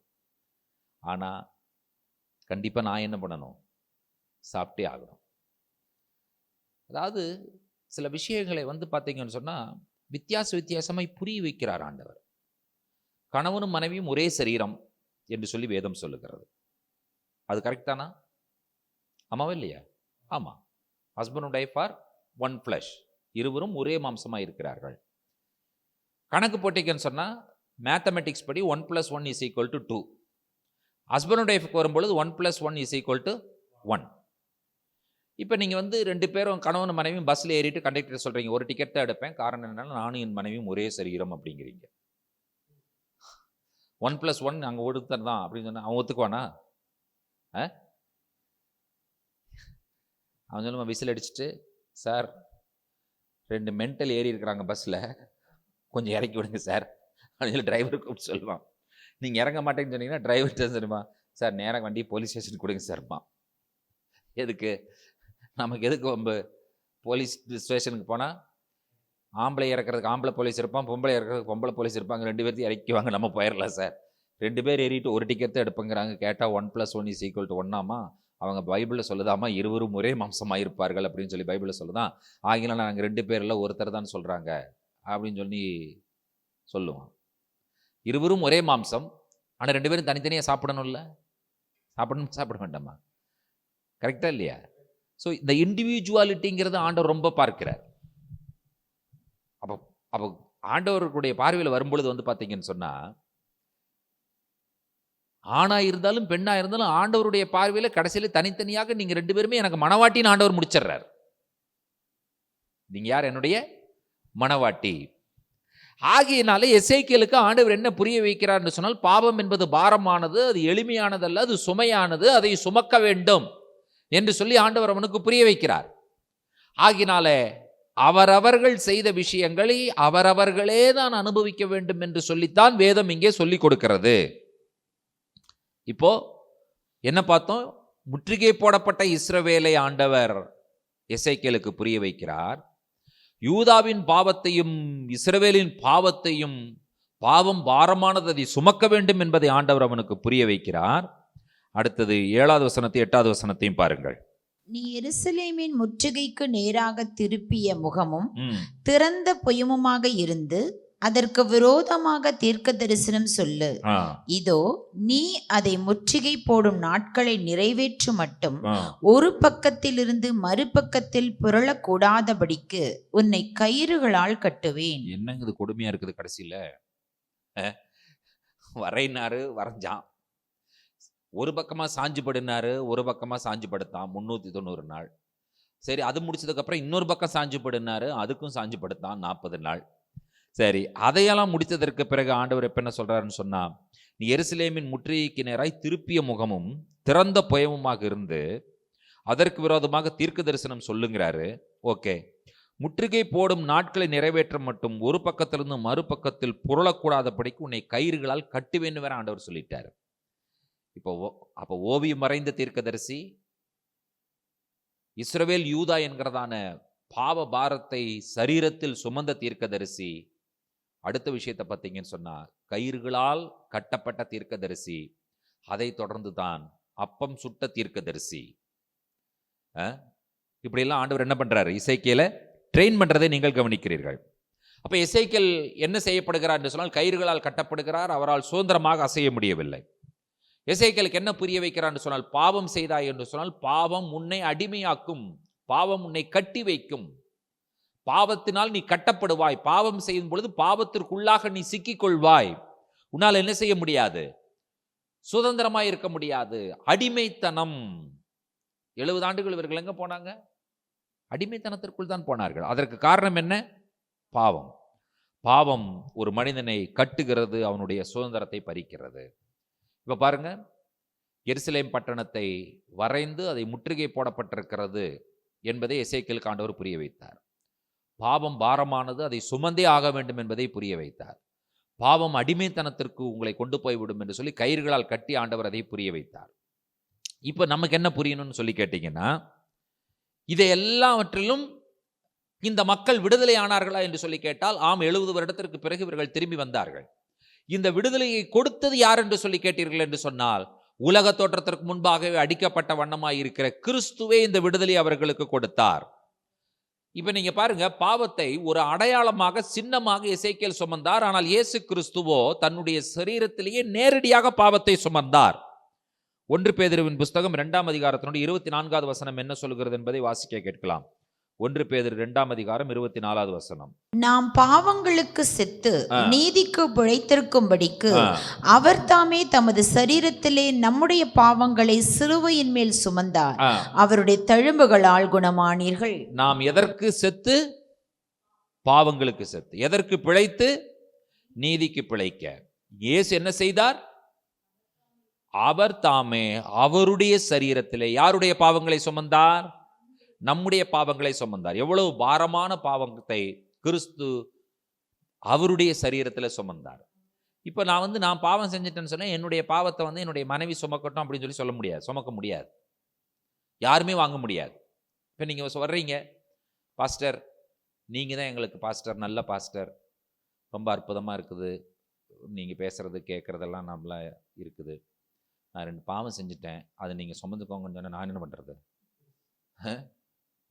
ஆனால் கண்டிப்பாக நான் என்ன பண்ணணும்? சாப்பிட்டே ஆகணும். அதாவது சில விஷயங்களை பார்த்தீங்கன்னு சொன்னால், வித்தியாசமாய் புரிய வைக்கிறார் ஆண்டவர். கணவனும் மனைவியும் ஒரே சரீரம் என்று சொல்லி வேதம் சொல்லுகிறது. அது கரெக்ட் தானா? ஆமாவா இல்லையா? ஆமாம். Husband and wife are one flesh. இருவரும் ஒரே மாம்சமாக இருக்கிறார்கள். கணக்கு போட்டிங்கன்னு சொன்னால், மேத்தமெட்டிக்ஸ் படி 1 + 1 = 2. ஹஸ்பண்ட் அண்ட் ஒய்ஃபுக்கு வரும்பொழுது 1 + 1 = 1. இப்போ நீங்கள் 2 பேரும் கணவன் மனைவியும் பஸ்ஸில் ஏறிட்டு கண்டக்டர் சொல்கிறீங்க, ஒரு டிக்கெட் தான் எடுப்பேன், காரணம் என்னன்னா நானும் என் மனைவியும் ஒரே சரீரம் அப்படிங்கிறீங்க. 1 + 1 அங்கே ஒருத்தர் தான் அப்படின்னு சொன்னால் அவன் ஒத்துக்குவானா? அவன் சொல்லுவான், விசில் அடிச்சுட்டு, சார் 2 மென்டல் ஏறி இருக்கிறாங்க பஸ்ஸில், கொஞ்சம் இறக்கி விடுங்க சார் அப்படின்னு சொல்லி டிரைவர் கூப்பிட்டு சொல்லுவான். நீங்கள் இறங்க மாட்டேன்னு சொன்னீங்கன்னா டிரைவர் சொல்லுமா, சார் நேராக வண்டி போலீஸ் ஸ்டேஷனுக்கு கொடுங்க சார்மா. எதுக்கு? நமக்கு எதுக்கு போலீஸ் ஸ்டேஷனுக்கு போனால் ஆம்பளை இறக்கிறதுக்கு ஆம்பளை போலீஸ் இருப்பான், பொம்பளை இறக்கிறதுக்கு பொம்பளை போலீஸ் இருப்பாங்க, 2 பேர்த்தையும் இறக்கிவாங்க, நம்ம போயிடலாம் சார். 2 பேர் ஏறிட்டு ஒரு டிக்கெட் தான் எடுப்பங்கிறாங்க. கேட்டால் 1 + 1 = 1 அவங்க பைபிளில் சொல்லுதாமா, இருவரும் ஒரே மாம்சமாக இருப்பார்கள் அப்படின்னு சொல்லி பைபிளில் சொல்லுதான். ஆகினால நாங்கள் 2 பேரில் ஒருத்தர் தான் சொல்கிறாங்க அப்படின்னு சொல்லி சொல்லுவான். இருவரும் ஒரே மாம்சம், ஆனால் 2 பேரும் தனித்தனியாக சாப்பிடணும்ல? சாப்பிட வேண்டாமா? கரெக்டாக இல்லையா? ஸோ இந்த இண்டிவிஜுவாலிட்டிங்கிறது ஆண்டவர் ரொம்ப பார்க்கிறார். அப்போ ஆண்டவருடைய பார்வையில் வரும்பொழுது பார்த்தீங்கன்னு சொன்னால், ஆணாக இருந்தாலும் பெண்ணாக இருந்தாலும் ஆண்டவருடைய பார்வையில் கடைசியில் தனித்தனியாக நீங்கள் 2 பேருமே எனக்கு மணவாட்டின்னு ஆண்டவர் முடிச்சிடுறார். நீங்கள் யார்? என்னுடைய மணவாட்டி. ஆகியனால எசேக்கியேலுக்கு ஆண்டவர் என்ன புரிய வைக்கிறார்னு சொன்னால், பாவம் என்பது பாரமானது, அது எளிமையானதல்ல, அது சுமையானது, அதை சுமக்க வேண்டும் என்று சொல்லி ஆண்டவர் அவனுக்கு புரிய வைக்கிறார். ஆகினால அவரவர்கள் செய்த விஷயங்களை அவரவர்களே தான் அனுபவிக்க வேண்டும் என்று சொல்லித்தான் வேதம் இங்கே சொல்லிக் கொடுக்கிறது. இப்போ என்ன பார்த்தோம்? முற்றுகை போடப்பட்ட இஸ்ரவேலை ஆண்டவர் எசேக்கியேலுக்கு புரிய வைக்கிறார். யூதாவின் பாவத்தையும் இஸ்ரவேலின் பாவத்தையும், பாவம் பாரமானது, அதை சுமக்க வேண்டும் என்பதை ஆண்டவர் அவனுக்கு புரிய வைக்கிறார். அடுத்தது 7வது வசனத்தை 8வது வசனத்தையும் பாருங்கள். நீ எருசலேமின் முற்றுகைக்கு நேராக திருப்பிய முகமும் திறந்த புயமுமாக இருந்து அதற்கு விரோதமாக தீர்க்க தரிசனம் சொல்லு. இதோ நீ அதை முற்றுகை போடும் நாட்களை நிறைவேற்று மட்டும் ஒரு பக்கத்தில் இருந்து மறுபக்கத்தில் புரளக்கூடாதபடிக்கு உன்னை கயிறுகளால் கட்டுவேன். என்னங்க இது கொடுமையா இருக்குது? கடைசியில வரையினாரு, வரைஞ்சான். ஒரு பக்கமா சாஞ்சு படுனாரு, ஒரு பக்கமா சாஞ்சு படுத்தான் 390 நாள். சரி, அது முடிச்சதுக்கு அப்புறம் இன்னொரு பக்கம் சாஞ்சு படுனாரு, அதுக்கும் சாஞ்சு படுத்தான் 40 நாள். சரி, அதையெல்லாம் முடித்ததற்கு பிறகு ஆண்டவர் எப்ப என்ன சொல்றாருன்னு சொன்னா, நீ எருசலேமின் முற்றுகைக்கு நேராய் திருப்பிய முகமும் திறந்த புயமுமாக இருந்து அதற்கு விரோதமாக தீர்க்க தரிசனம் சொல்லுங்கிறாரு. ஓகே, முற்றுகை போடும் நாட்களை நிறைவேற்ற மட்டும் ஒரு பக்கத்திலிருந்து மறுபக்கத்தில் புரளக்கூடாதபடிக்கு உன்னை கயிறுகளால் கட்டுவேன்னு வேற ஆண்டவர் சொல்லிட்டாரு. அப்போ ஓவியம் மறைந்த தீர்க்கதரிசி, இஸ்ரவேல் யூதா என்கிறதான பாவ பாரத்தை சரீரத்தில் சுமந்த தீர்க்கதரிசி, அடுத்த விஷயத்தை பார்த்தீங்கன்னு சொன்னா கயிறுகளால் கட்டப்பட்ட தீர்க்கதரிசி, அதை தொடர்ந்து தான் அப்பம் சுட்ட தீர்க்கதரிசி. இப்படியெல்லாம் ஆண்டவர் என்ன பண்றாரு? எசேக்கியேலை ட்ரெயின் பண்றதை நீங்கள் கவனிக்கிறீர்கள். அப்ப எசேக்கியேல் என்ன செய்யப்படுகிறார் என்று சொன்னால் கயிறுகளால் கட்டப்படுகிறார். அவரால் சுதந்திரமாக அசைய முடியவில்லை. எசேக்கியேலுக்கு என்ன புரிய வைக்கிறார் என்று சொன்னால், பாவம் செய்தாய் என்று சொன்னால் பாவம் உன்னை அடிமையாக்கும், பாவம் உன்னை கட்டி வைக்கும், பாவத்தினால் நீ கட்டப்படுவாய், பாவம் செய்யும் பொழுது பாவத்திற்குள்ளாக நீ சிக்கிக் கொள்வாய், உன்னால் என்ன செய்ய முடியாது? சுதந்திரமாய் இருக்க முடியாது. அடிமைத்தனம். 70 ஆண்டுகள் இவர்கள் எங்க போனாங்க? அடிமைத்தனத்திற்குள் தான் போனார்கள். அதற்கு காரணம் என்ன? பாவம். பாவம் ஒரு மனிதனை கட்டுகிறது, அவனுடைய சுதந்திரத்தை பறிக்கிறது. இப்ப பாருங்க, எருசலேம் பட்டணத்தை வரைந்து அதை முற்றுகை போடப்பட்டிருக்கிறது என்பதை எசேக்கியேலுக்கு ஆண்டவர் புரிய வைத்தார். பாவம் பாரமானது, அதை சுமந்தே ஆக வேண்டும் என்பதை புரிய வைத்தார். பாவம் அடிமைத்தனத்திற்கு உங்களை கொண்டு போய்விடும் என்று சொல்லி கயிறுகளால் கட்டி ஆண்டவர் அதை புரிய வைத்தார். இப்ப நமக்கு என்ன புரியணும்னு சொல்லி கேட்டீங்கன்னா, இதை எல்லாவற்றிலும் இந்த மக்கள் விடுதலை ஆனார்களா என்று சொல்லி கேட்டால், ஆம், 70 வருடத்திற்கு பிறகு இவர்கள் திரும்பி வந்தார்கள். இந்த விடுதலையை கொடுத்தது யார் என்று சொல்லி கேட்டீர்கள் என்று சொன்னால், உலக தோற்றத்திற்கு முன்பாகவே அடிக்கப்பட்ட வண்ணமாய் இருக்கிற கிறிஸ்துவே இந்த விடுதலை அவர்களுக்கு கொடுத்தார். இப்ப நீங்க பாருங்க, பாவத்தை ஒரு அடையாளமாக சின்னமாக எசேக்கியேல் சுமந்தார். ஆனால் இயேசு கிறிஸ்துவோ தன்னுடைய சரீரத்திலேயே நேரடியாக பாவத்தை சுமந்தார். 1 பேதுருவின் புஸ்தகம் 2ஆம் அதிகாரத்தினுடைய 24வது வசனம் என்ன சொல்கிறது என்பதை வாசிக்க கேட்கலாம். 1 பேதுரு 2ஆம் அதிகாரம் 24வது வசனம். நாம் பாவங்களுக்கு செத்து நீதிக்கு பிழைத்திருக்கும்படிக்கு அவர் தாமே தமது சரீரத்திலே நம்முடைய பாவங்களை சிலுவையின் மேல் சுமந்தார், அவருடைய தழும்புகளால் குணமானீர்கள். நாம் எதற்கு செத்து? பாவங்களுக்கு செத்து. எதற்கு பிழைத்து? நீதிக்கு பிழைக்க. இயேசு என்ன செய்தார்? அவர் தாமே அவருடைய சரீரத்திலே யாருடைய பாவங்களை சுமந்தார்? நம்முடைய பாவங்களை சுமந்தார். எவ்வளவு பாரமான பாவத்தை கிறிஸ்து அவருடைய சரீரத்தில் சுமந்தார். இப்போ நான் பாவம் செஞ்சிட்டேன்னு சொன்னேன், என்னுடைய பாவத்தை என்னுடைய மனைவி சுமக்கட்டும் அப்படின்னு சொல்ல முடியாது, சுமக்க முடியாது, யாருமே வாங்க முடியாது. இப்போ நீங்கள் சொல்கிறீங்க, பாஸ்டர் நீங்கள் தான் எங்களுக்கு பாஸ்டர், நல்ல பாஸ்டர், ரொம்ப அற்புதமாக இருக்குது, நீங்கள் பேசுறது கேட்குறதெல்லாம் நம்மள இருக்குது, நான் 2 பாவம் செஞ்சுட்டேன், அதை நீங்கள் சுமந்துக்கோங்கன்னு சொன்னால் நான் என்ன பண்ணுறது?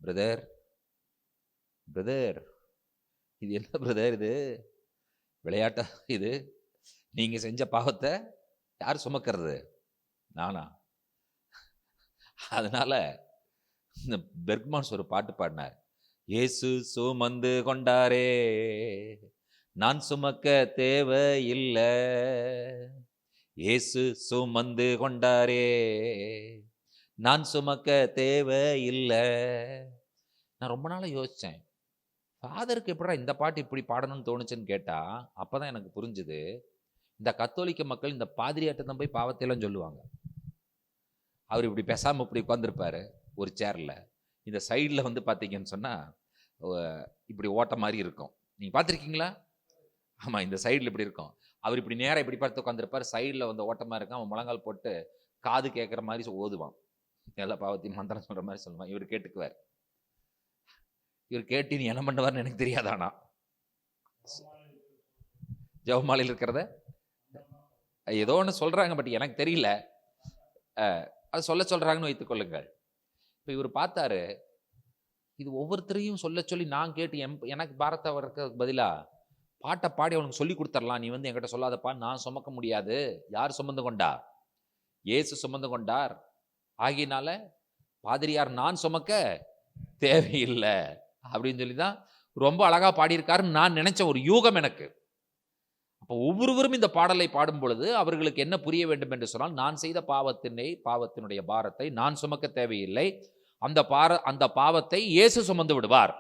பிரதர் இது என்ன பிரதர்? இது விளையாட்டா? இது நீங்கள் செஞ்ச பாவத்தை யார் சுமக்கிறது? நானா? அதனால இந்த பெர்க்மான்ஸ் ஒரு பாட்டு பாடினார், இயேசு சுமந்து கொண்டாரே நான் சுமக்க தேவையில்லை, இயேசு சுமந்து கொண்டாரே நான் சுமக்க தேவையில்லை. நான் ரொம்ப நாளாக யோசித்தேன், ஃபாதருக்கு எப்படா இந்த பாட்டு இப்படி பாடணும்னு தோணுச்சுன்னு கேட்டால் அப்போ தான் எனக்கு புரிஞ்சுது, இந்த கத்தோலிக்க மக்கள் இந்த பாதிரியாட்ட தான் போய் பாவத்தையெல்லாம் சொல்லுவாங்க. அவர் இப்படி பேசாமல் இப்படி உட்காந்துருப்பார் ஒரு சேரில், இந்த சைடில் பார்த்தீங்கன்னு சொன்னால் இப்படி ஓட்ட மாதிரி இருக்கும். நீங்கள் பார்த்துருக்கீங்களா? ஆமாம், இந்த சைடில் இப்படி இருக்கும். அவர் இப்படி நேராக இப்படி பார்த்து உட்காந்துருப்பார், சைடில் ஓட்டமாக இருக்கும். அவன் முழங்கால் போட்டு காது கேட்குற மாதிரி ஓதுவான், எல்லா பாவத்தையும் மந்திரம் சொல்கிற மாதிரி சொல்லுவான். இவர் கேட்டுக்குவார். இவர் கேட்டு நீ என்ன பண்ணுவார்னு எனக்கு தெரியாதானா? ஜெபமாலையில் இருக்கிறத ஏதோ ஒன்று சொல்கிறாங்க, பட் எனக்கு தெரியல, அது சொல்கிறாங்கன்னு வைத்துக்கொள்ளுங்கள். இப்போ இவர் பார்த்தாரு, இது ஒவ்வொருத்தரையும் சொல்லி நான் கேட்டு எனக்கு பாரத்தை வர்றதுக்கு பதிலாக பாட்டை பாடி அவனுக்கு சொல்லி கொடுத்துடலாம், நீ என்கிட்ட சொல்லாதப்பா, நான் சுமக்க முடியாது. யார் சுமந்து கொண்டா? இயேசு சுமந்து கொண்டார். ஆகினால பாதிரியார் நான் சுமக்க தேவையில்லை அப்படின்னு சொல்லி தான் ரொம்ப அழகா பாடியிருக்காருன்னு நான் நினைச்ச ஒரு யூகம் எனக்கு. அப்போ ஒவ்வொருவரும் இந்த பாடலை பாடும் பொழுது அவர்களுக்கு என்ன புரிய வேண்டும் என்று சொன்னால், நான் செய்த பாவத்தினுடைய பாரத்தை நான் சுமக்க தேவையில்லை, அந்த பாவத்தை இயேசு சுமந்து விடுவார்.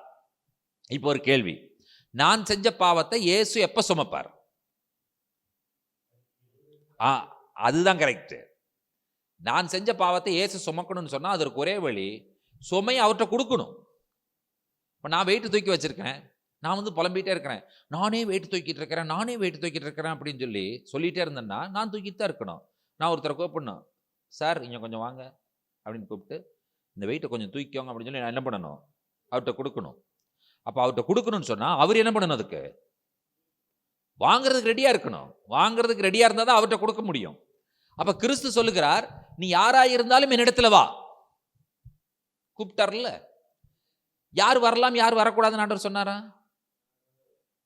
இப்போ ஒரு கேள்வி, நான் செஞ்ச பாவத்தை இயேசு எப்ப சுமப்பார்? அதுதான் கரெக்ட். நான் செஞ்ச பாவத்தை இயேசு சுமக்கணும்னு சொன்னா அதற்கு ஒரே வழி, சுமையை அவர்கிட்ட கொடுக்கணும். இப்போ நான் வெயிட் தூக்கி வச்சிருக்கேன், நான் வந்து புலம்பிகிட்டே இருக்கிறேன், நானே வெயிட் தூக்கிட்டு இருக்கிறேன், நானே வெயிட் தூக்கிட்டு இருக்கிறேன் அப்படின்னு சொல்லிட்டே இருந்தேன்னா நான் தூக்கிட்டு தான் இருக்கணும். நான் ஒருத்தரை கூப்பிடணும், சார் இங்கே கொஞ்சம் வாங்க அப்படின்னு கூப்பிட்டு இந்த வெயிட்டை கொஞ்சம் தூக்கிக்கோங்க அப்படின்னு சொல்லி நான் என்ன பண்ணணும், அவர்கிட்ட கொடுக்கணும். அப்போ அவர்கிட்ட கொடுக்கணும்னு சொன்னால் அவர் என்ன பண்ணணும், அதுக்கு வாங்குறதுக்கு ரெடியாக இருக்கணும். வாங்குறதுக்கு ரெடியாக இருந்தால் தான் அவர்கிட்ட கொடுக்க முடியும். அப்போ கிறிஸ்து சொல்லுகிறார், நீ யாராக இருந்தாலும் என்னிடத்துல வா. கூப்பிட்டார்ல, யார் வரலாம் யார் வரக்கூடாதுன்னு ஆண்டவர் சொன்னாரா?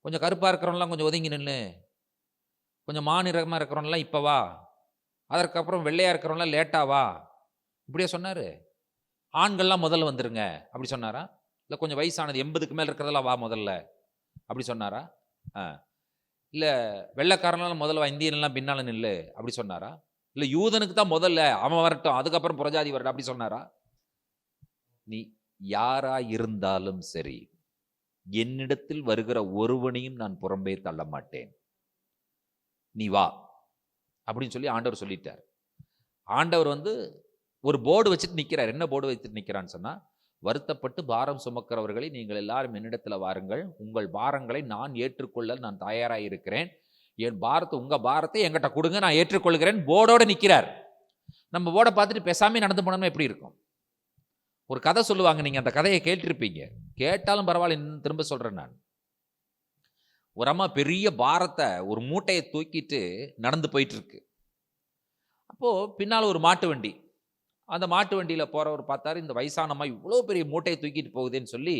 கொஞ்சம் கருப்பாக இருக்கிறவங்களாம் கொஞ்சம் ஒதுங்கி நின்று, கொஞ்சம் மாநிறமாக இருக்கிறவங்களாம் இப்போ வா, அதற்கப்புறம் வெள்ளையாக இருக்கிறவங்களாம் லேட்டாக வா, இப்படியே சொன்னார். ஆண்கள்லாம் முதல்ல வந்துருங்க அப்படி சொன்னாரா? இல்லை கொஞ்சம் வயசானது 80க்கு மேலே இருக்கிறதெல்லாம் வா முதல்ல அப்படி சொன்னாரா? இல்லை வெள்ளைக்காரனால முதல்ல வா, இந்தியன்லாம் பின்னால் நில்லு அப்படி சொன்னாரா? இல்லை யூதனுக்கு தான் முதல்ல அவன் வரட்டும் அதுக்கப்புறம் புறஜாதி வரட்டும் அப்படி சொன்னாரா? நீ யாரா இருந்தாலும் சரி, என்னிடத்தில் வருகிற ஒருவனையும் நான் புறம்பே தள்ள மாட்டேன், நீ வா அப்படின்னு சொல்லி ஆண்டவர் சொல்லிட்டார். ஆண்டவர் வந்து ஒரு போர்டு வச்சுட்டு நிற்கிறார். என்ன போர்டு வச்சுட்டு நிற்கிறான்னு சொன்னால், வருத்தப்பட்டு பாரம் சுமக்கிறவர்களை நீங்கள் எல்லாரும் என்னிடத்தில் வாருங்கள், உங்கள் பாரங்களை நான் ஏற்றுக்கொள்ள நான் தயாராக இருக்கிறேன், என் பாரத்தை உங்கள் பாரத்தை என்கிட்ட கொடுங்க, நான் ஏற்றுக்கொள்கிறேன் போர்டோடு நிற்கிறார். நம்ம போர்டை பார்த்துட்டு பேசாமல் நடந்து போனோம்னா எப்படி இருக்கும்? ஒரு கதை சொல்லுவாங்க, நீங்கள் அந்த கதையை கேட்டிருப்பீங்க, கேட்டாலும் பரவாயில்ல இன்னும் திரும்ப சொல்கிறேன் நான். ஒரு அம்மா பெரிய பாரத்தை ஒரு மூட்டையை தூக்கிட்டு நடந்து போயிட்டு இருக்கு. அப்போது பின்னால் ஒரு மாட்டு வண்டி, அந்த மாட்டு வண்டியில் போகிறவர் பார்த்தாரு, இந்த வயசான அம்மா இவ்வளோ பெரிய மூட்டையை தூக்கிட்டு போகுதுன்னு சொல்லி,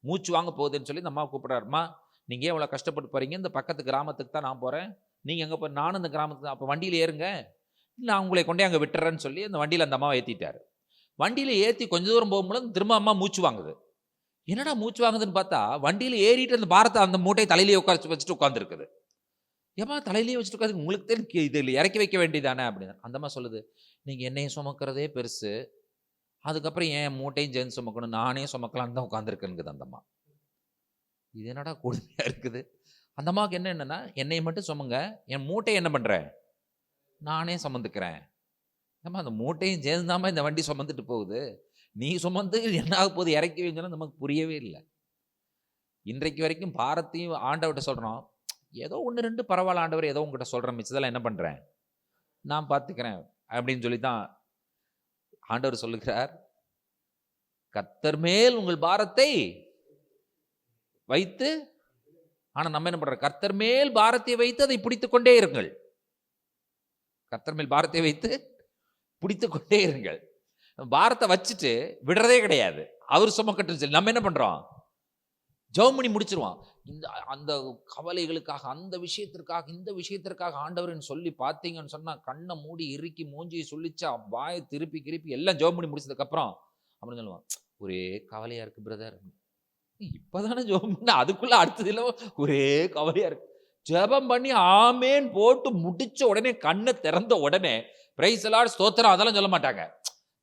மூச்சு வாங்க போகுதுன்னு சொல்லி இந்த அம்மா கூப்பிட்றாருமா, நீங்கள் ஏன் இவ்வளோ கஷ்டப்பட்டு போகிறீங்க, இந்த பக்கத்து கிராமத்துக்கு தான் நான் போகிறேன், நீங்கள் எங்கே போய், நானும் இந்த கிராமத்துக்கு, அப்போ வண்டியில் ஏறுங்க, நான் உங்களை கொண்டே அங்கே விட்டுறேன்னு சொல்லி அந்த வண்டியில் அந்த அம்மாவை ஏற்றிட்டார். வண்டியில் ஏற்றி கொஞ்சம் தூரம் போகும்போது திரும்ப அம்மா மூச்சு வாங்குது. என்னடா மூச்சு வாங்குதுன்னு பார்த்தா, வண்டியில் ஏறிட்டு அந்த பாரத்தை அந்த மூட்டையை தலையிலேயே உட்கார வச்சுட்டு உட்காந்துருக்குது. ஏமா தலையிலேயே வச்சுட்டு உட்காந்து, உங்களுக்கு தெரியும் இதில் இறக்கி வைக்க வேண்டியதானே அப்படின்னு. அந்த அம்மா சொல்லுது, நீங்கள் என்னையும் சுமக்கிறதே பெருசு, அதுக்கப்புறம் ஏன் மூட்டையும் சேர்ந்து சுமக்கணும், நானே சுமக்கலான்னு தான் உட்காந்துருக்குங்குது அந்த அம்மா. இது என்னடா கொடுமையாக இருக்குது. அந்த அம்மாவுக்கு என்னென்னா, என்னை மட்டும் சுமங்க, என் மூட்டையை என்ன பண்ணுறேன் நானே சுமந்துக்கிறேன். ஏமா அந்த மூட்டையும் சேர்ந்தாமல் இந்த வண்டி சுமந்துட்டு போகுது, நீ சுமந்து என்ன ஆக போகுது இறக்கி வைங்கன்னா நமக்கு புரியவே இல்லை. இன்றைக்கு வரைக்கும் பாரத்தையும் ஆண்டவர்கிட்ட சொல்கிறோம், ஏதோ 1-2 பரவாயில்ல ஆண்டவர், ஏதோ உங்ககிட்ட சொல்கிறேன், மிச்சதெல்லாம் என்ன பண்ணுறேன் நான் பார்த்துக்கிறேன் அப்படின்னு சொல்லி தான் ஆண்டவர் சொல்லுகிறார். கர்த்தர் மேல் உங்கள் பாரத்தை வைத்து, ஆனால் நம்ம என்ன பண்ணுறோம், கர்த்தர் மேல் பாரத்தை வைத்து அதை பிடித்து கொண்டே இருங்கள். கர்த்தர் மேல் பாரத்தை வைத்து பிடித்து கொண்டே இருங்கள். பாரத்தை வச்சுட்டு விடுறதே கிடையாது, அவர் சுமக்கட்டுன்னு சொல்லி நம்ம என்ன பண்ணுறோம், ஜெபம் பண்ணி முடிச்சிருவான். இந்த அந்த கவலைகளுக்காக, அந்த விஷயத்திற்காக, இந்த விஷயத்திற்காக ஆண்டவர்னு சொல்லி பார்த்தீங்கன்னு சொன்னால் கண்ணை மூடி இறுக்கி மூஞ்சியை சொல்லிச்சா வாயை திருப்பி கிருப்பி எல்லாம் ஜெபம் பண்ணி முடிச்சதுக்கப்புறம் அப்படின்னு சொல்லுவான், ஒரே கவலையாக இருக்குது பிரதர். இப்போதானே ஜெபம் பண்ண, அதுக்குள்ளே அடுத்ததில் ஒரே கவலையாக இருக்கு. ஜெபம் பண்ணி ஆமேன் போட்டு முடிச்ச உடனே, கண்ணை திறந்த உடனே பிரைஸ் எல்லாம் ஸ்தோத்திரம் அதெல்லாம் சொல்ல மாட்டாங்க.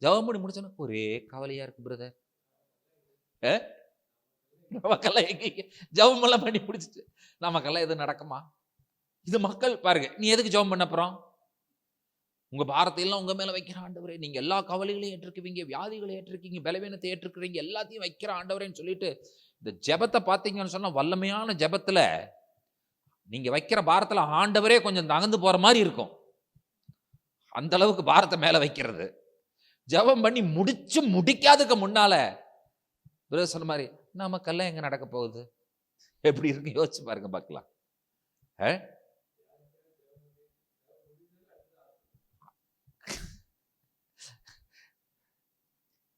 ஜெபம் பண்ணி முடிச்சோன்னா ஒரே கவலையாக இருக்கு பிரதர். நமக்கெல்லாம் எங்க ஜெபமெல்லாம் பண்ணி முடிச்சுட்டு நமக்கெல்லாம் எதுவும் நடக்குமா? இது மக்கள் பாருங்க, நீ எதுக்கு ஜெபம் பண்ண அப்புறம்? உங்க பாரத்தையெல்லாம் உங்க மேல வைக்கிற ஆண்டவரே, நீங்க எல்லா கவலைகளையும் ஏற்றிருக்கீங்க, வியாதிகளை ஏற்றிருக்கீங்க, பலவீனத்தை ஏற்றிருக்கிறீங்க, எல்லாத்தையும் வைக்கிற ஆண்டவரேன்னு சொல்லிட்டு இந்த ஜெபத்தை பார்த்தீங்கன்னு சொன்னா, வல்லமையான ஜெபத்துல நீங்க வைக்கிற பாரத்துல ஆண்டவரே கொஞ்சம் தகந்து போற மாதிரி இருக்கும். அந்த அளவுக்கு பாரத்தை மேல வைக்கிறது. ஜெபம் பண்ணி முடிக்காதுக்கு முன்னால சொன்ன மாதிரி நமக்கெல்லாம் எங்க நடக்க போகுது, எப்படி இருக்கு யோசிச்சு பாருங்க பார்க்கலாம்.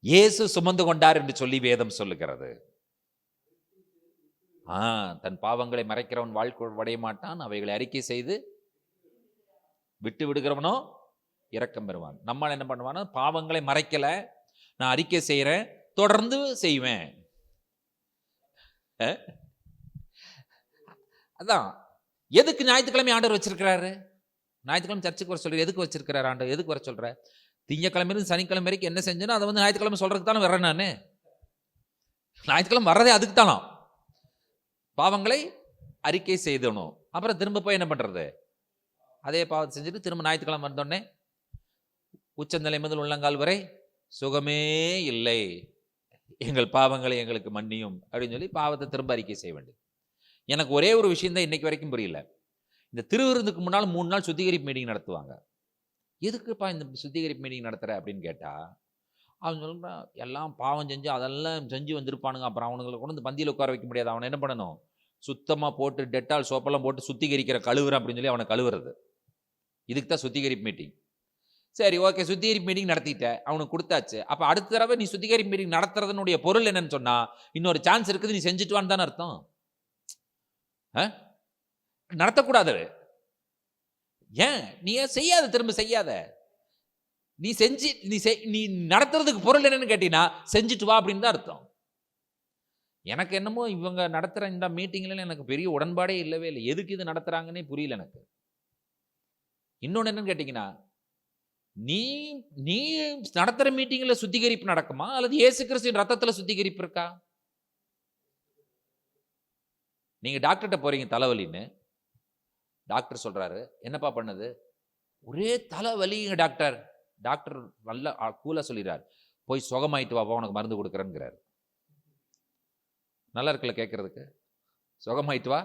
இயேசு சுமந்து கொண்டார் என்று சொல்லி வேதம் சொல்லுகிறது. தன் பாவங்களை மறைக்கிறவன் வாழ்க்கை அடைய மாட்டான், அவைகளை அறிக்கை செய்து விட்டு விடுகிறவனோ இரக்கம் பெறுவான். நம்மால் என்ன பண்ணுவானா, பாவங்களை மறைக்கல, நான் அறிக்கை செய்யறேன், தொடர்ந்து செய்வேன். அதான் எதுக்கு ஞாயிற்றுக்கிழமை ஆண்டவர் வச்சிருக்கிறாரு? ஞாயிற்றுக்கிழமை சர்ச்சுக்கு வர சொல்ற, எதுக்கு வச்சிருக்கிறார் ஆண்டவர்? எதுக்கு வர சொல்ற? திங்கக்கிழமை சனிக்கிழமை வரைக்கும் என்ன செஞ்சேன்னா அதை வந்து ஞாயிற்றுக்கிழமை சொல்றதுக்கு தானே வர்றேன் நான். ஞாயிற்றுக்கிழமை வர்றதே அதுக்கு தானோ, பாவங்களை அறிக்கை செய்தணும். அப்புறம் திரும்ப போய் என்ன பண்றது, அதே பாவத்தை செஞ்சுட்டு திரும்ப ஞாயிற்றுக்கிழமை வந்தோடனே உச்சந்தலை முதல் உள்ளங்கால் வரை சுகமே இல்லை, எங்கள் பாவங்களை எங்களுக்கு மன்னியும் அப்படின்னு சொல்லி பாவத்தை திரும்ப அறிக்கை செய்ய வேண்டியது. எனக்கு ஒரே ஒரு விஷயம் தான் இன்னைக்கு வரைக்கும் புரியல. இந்த திருவிருந்துக்கு முன்னால் 3 நாள் சுத்திகரிப்பு மீட்டிங் நடத்துவாங்க. எதுக்குப்பா இந்த சுத்திகரிப்பு மீட்டிங் நடத்துகிற அப்படின்னு கேட்டால், அவன் சொல்கிறான் எல்லாம் பாவம் செஞ்சு அதெல்லாம் செஞ்சு வந்திருப்பானுங்க, அப்புறம் அவனுங்களை கொண்டு வந்து பந்தியில் உட்கார வைக்க முடியாது, அவனை என்ன பண்ணணும், சுத்தமாக போட்டு டெட்டால் சோப்பெல்லாம் போட்டு சுத்திகரிக்கிற கழுவுறேன் அப்படின்னு சொல்லி அவனை கழுவுறது. இதுக்கு தான் சுத்திகரிப்பு மீட்டிங். சரி, ஓகே, சுத்திகரிப்பு மீட்டிங் நடத்திட்டேன், அவனுக்கு கொடுத்தாச்சு. அப்போ அடுத்த தடவை நீ சுத்திகரிப்பு மீட்டிங் நடத்துறதுனுடைய பொருள் என்னன்னு சொன்னால், இன்னொரு சான்ஸ் இருக்குது, நீ செஞ்சுட்டுவான்னு தானே அர்த்தம். நடத்தக்கூடாது. ஏன் நீ செய்யாத, திரும்ப செய்யாத. நீ செஞ்சு நீ நடத்துறதுக்கு பொருள் என்னன்னு கேட்டீங்கன்னா செஞ்சுட்டு வா அப்படின்னு தான் அர்த்தம். எனக்கு என்னமோ இவங்க நடத்துகிற இந்த மீட்டிங்ல எனக்கு பெரிய உடன்பாடே இல்லவே இல்லை. எதுக்கு இது நடத்துகிறாங்கன்னே புரியல எனக்கு. இன்னொன்று என்னன்னு கேட்டிங்கன்னா, நீ நீ நடத்துகிற மீட்டிங்கில் சுத்திகரிப்பு நடக்குமா அல்லது இயேசு கிறிஸ்துவின் ரத்தத்தில் சுத்திகரிப்பு இருக்கா? நீங்கள் டாக்டர்கிட்ட போகிறீங்க தலைவலின்னு, டாக்டர் சொல்கிறாரு என்னப்பா பண்ணுது, ஒரே தலைவலிங்க டாக்டர். டாக்டர் நல்ல கூலாக சொல்லிடுறார், போய் சுகமாயிட்டு வாப்பா உனக்கு மருந்து கொடுக்குறேங்கிறார். நல்லா இருக்குல்ல கேட்குறதுக்கு, சுகமாயிட்டு வா.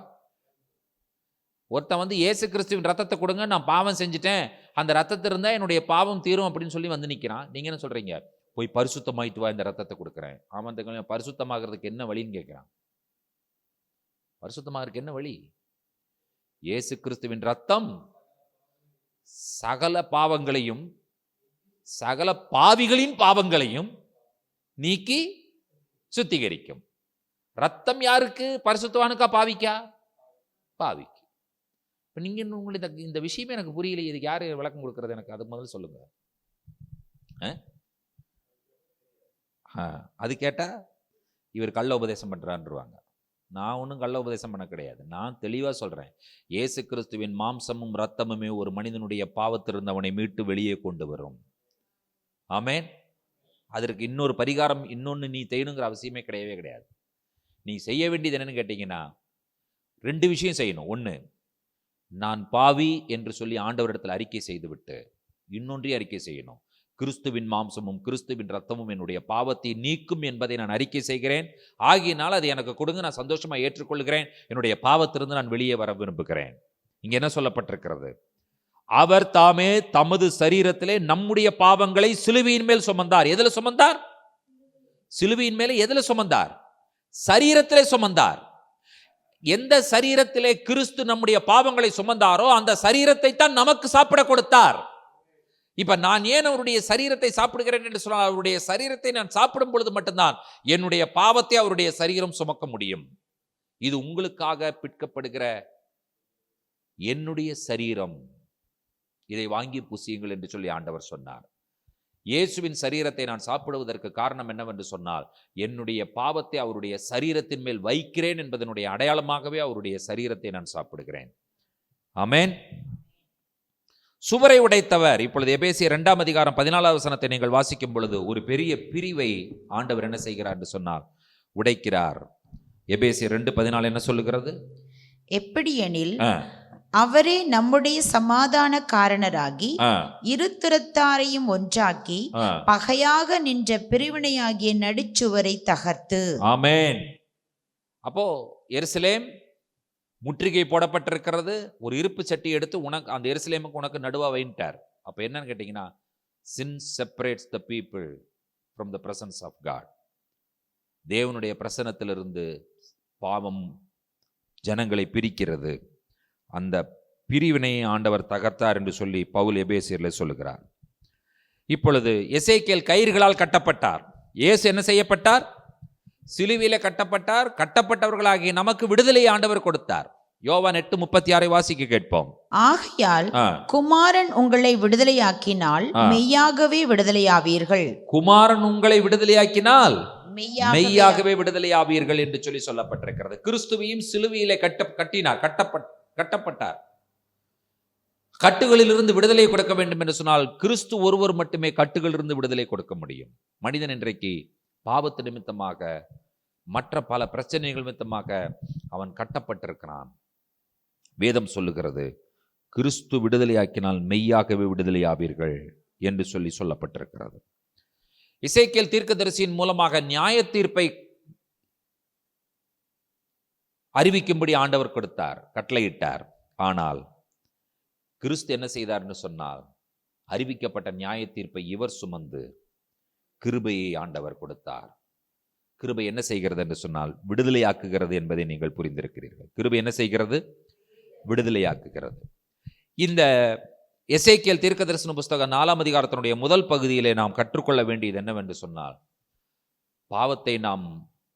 ஒருத்தன் வந்து இயேசு கிறிஸ்துவின் ரத்தத்தை கொடுங்க, நான் பாவம் செஞ்சுட்டேன், அந்த ரத்தத்தை இருந்தால் என்னுடைய பாவம் தீரும் அப்படின்னு சொல்லி வந்து நிற்கிறான். நீங்கள் என்ன சொல்கிறீங்க, போய் பரிசுத்தமாயிட்டு வா, இந்த ரத்தத்தை கொடுக்குறேன். அவன் பரிசுத்தமாகிறதுக்கு என்ன வழின்னு கேட்குறான். பரிசுத்தமாகிறதுக்கு என்ன வழி? இயேசு கிறிஸ்துவின் ரத்தம் சகல பாவங்களையும் சகல பாவிகளின் பாவங்களையும் நீக்கி சுத்திகரிக்கும். ரத்தம் யாருக்கு? பரிசுத்தவானுக்கா பாவிக்கா? பாவிக்கு. இப்போ நீங்கள் உங்களுக்கு இந்த விஷயமே எனக்கு புரியல, இதுக்கு யார் விளக்கம் கொடுக்கறது எனக்கு? அது முதல்ல சொல்லுங்க. அது கேட்டால் இவர் கள்ள உபதேசம் பண்ணுறான்ருவாங்க. நான் ஒன்றும் கள்ள உபதேசம் பண்ண கிடையாது. நான் தெளிவாக சொல்கிறேன், இயேசு கிறிஸ்துவின் மாம்சமும் இரத்தமுமே ஒரு மனிதனுடைய பாவத்திலிருந்து அவனை மீட்டு வெளியே கொண்டு வரும். ஆமென். அதற்கு இன்னொரு பரிகாரம், இன்னொன்று நீ செய்யணுங்கிற அவசியமே கிடையவே கிடையாது. நீ செய்ய வேண்டியது என்னன்னு கேட்டிங்கன்னா, 2 விஷயம் செய்யணும். ஒன்று, நான் பாவி என்று சொல்லி ஆண்டவரிடத்தில் அறிக்கை செய்துவிட்டு இன்னொன்றையும் அறிக்கை செய்யணும், கிறிஸ்துவின் மாம்சமும் கிறிஸ்துவின் ரத்தமும் என்னுடைய பாவத்தை நீக்கும் என்பதை நான் அறிக்கை செய்கிறேன், ஆகியனால் அதை எனக்கு கொடுங்க, நான் சந்தோஷமாக ஏற்றுக்கொள்கிறேன், என்னுடைய பாவத்திலிருந்து நான் வெளியே வர விரும்புகிறேன். இங்கே என்ன சொல்லப்பட்டிருக்கிறது? அவர் தாமே தமது சரீரத்திலே நம்முடைய பாவங்களை சிலுவையின் மேல் சுமந்தார். எதில் சுமந்தார்? சிலுவையின் மேலே. எதில் சுமந்தார்? சரீரத்திலே சுமந்தார். எந்த சரீரத்திலே கிறிஸ்து நம்முடைய பாவங்களை சுமந்தாரோ அந்த சரீரத்தை தான் நமக்கு சாப்பிட கொடுத்தார். இப்ப நான் ஏன் அவருடைய சரீரத்தை சாப்பிடுகிறேன் என்று சொன்னால், அவருடைய சரீரத்தை நான் சாப்பிடும் பொழுது மட்டும்தான் என்னுடைய பாவத்தை அவருடைய சரீரம் சுமக்க முடியும். இது உங்களுக்காக பிற்கப்படுகிற என்னுடைய சரீரம், இதை வாங்கி புசியுங்கள் என்று சொல்லி ஆண்டவர் சொன்னார். இயேசுவின் சரீரத்தை நான் சாப்பிடுவதற்கு காரணம் என்னவென்று சொன்னால், என்னுடைய பாவத்தை அவருடைய சரீரத்தின் மேல் வைக்கிறேன் என்பதனுடைய அடையாளமாகவே அவருடைய சரீரத்தை நான் சாப்பிடுகிறேன். ஆமென். சுவரை உடைத்தவர். இப்பொழுது எபேசியர் 2ஆம் அதிகாரம் 14வது வசனத்தை நீங்கள் வாசிக்கும் பொழுது ஒரு பெரிய பிரிவை ஆண்டவர் என்ன செய்கிறார் என்று சொன்னால் உடைக்கிறார். எபேசியர் 2:14 என்ன சொல்லுகிறது? எப்படியெனில் அவரே நம்முடைய சமாதான காரணராகி இருத்திரத்தாரையும் ஒன்றாக்கி பகையாக நின்ற பிரிவினையாகிய நடுச்சுவரை தகர்த்து. ஆமென். அப்போ எருசலேம் முற்றுகை போடப்பட்டிருக்கிறது. ஒரு இருப்பு சட்டி எடுத்து உனக்கு அந்த எருசலேமுக்கு உனக்கு நடுவா வைட்டார். அப்போ என்னன்னு கேட்டிங்கன்னா, sin separates the people from the presence of God. தேவனுடைய பிரசன்னத்திலிருந்து பாவம் ஜனங்களை பிரிக்கிறது. அந்த பிரிவினையை ஆண்டவர் தகர்த்தார் என்று சொல்லி பவுல் எபேசியரில் சொல்லுகிறார். இப்பொழுது எசேக்கியேல் கயிறுகளால் கட்டப்பட்டார். இயேசு என்ன செய்யப்பட்டார்? சிலுவையிலே கட்டப்பட்டார். கட்டப்பட்டவர்களாகிய நமக்கு விடுதலை ஆண்டவர் கொடுத்தார். யோவான் 8:36 வாசிக்க கேட்போம். ஆகையால் குமாரன் உங்களை விடுதலையாக்கினால் மெய்யாகவே விடுதலையாவீர்கள். குமாரன் உங்களை விடுதலையாக்கினால் மெய்யாகவே விடுதலையாவீர்கள் என்று சொல்லி சொல்லப்பட்டிருக்கிறது. கிறிஸ்துவையும் சிலுவையிலே கட்டப்பட்டார். கட்டுகளிலிருந்து விடுதலை கொடுக்க வேண்டும் என்று சொன்னால் கிறிஸ்து ஒருவர் மட்டுமே கட்டுகளிலிருந்து விடுதலை கொடுக்க முடியும். மனிதன் இன்றைக்கு பாவத்து நிமித்தமாக, மற்ற பல பிரச்சனைகள் நிமித்தமாக அவன் கட்டப்பட்டிருக்கிறான். வேதம் சொல்லுகிறது, கிறிஸ்து விடுதலையாக்கினால் மெய்யாகவே விடுதலையாவீர்கள் என்று சொல்லப்பட்டிருக்கிறது. எசேக்கியேல் தீர்க்கதரிசியின் மூலமாக நியாய தீர்ப்பை அறிவிக்கும்படி ஆண்டவர் கொடுத்தார், கட்டளையிட்டார். ஆனால் கிறிஸ்து என்ன செய்தார் என்று சொன்னால், அறிவிக்கப்பட்ட நியாய தீர்ப்பை இவர் சுமந்து கிருபையை ஆண்டவர் கொடுத்தார். கிருபை என்ன செய்கிறது என்று சொன்னால் விடுதலையாக்குகிறது என்பதை நீங்கள் புரிந்திருக்கிறீர்கள். கிருபை என்ன செய்கிறது? விடுதலையாக்குகிறது. இந்த எசேக்கியேல் தீர்க்கதரிசன புஸ்தகம் 4ஆம் அதிகாரத்தினுடைய முதல் பகுதியிலே நாம் கற்றுக்கொள்ள வேண்டியது என்னவென்று சொன்னால், பாவத்தை நாம்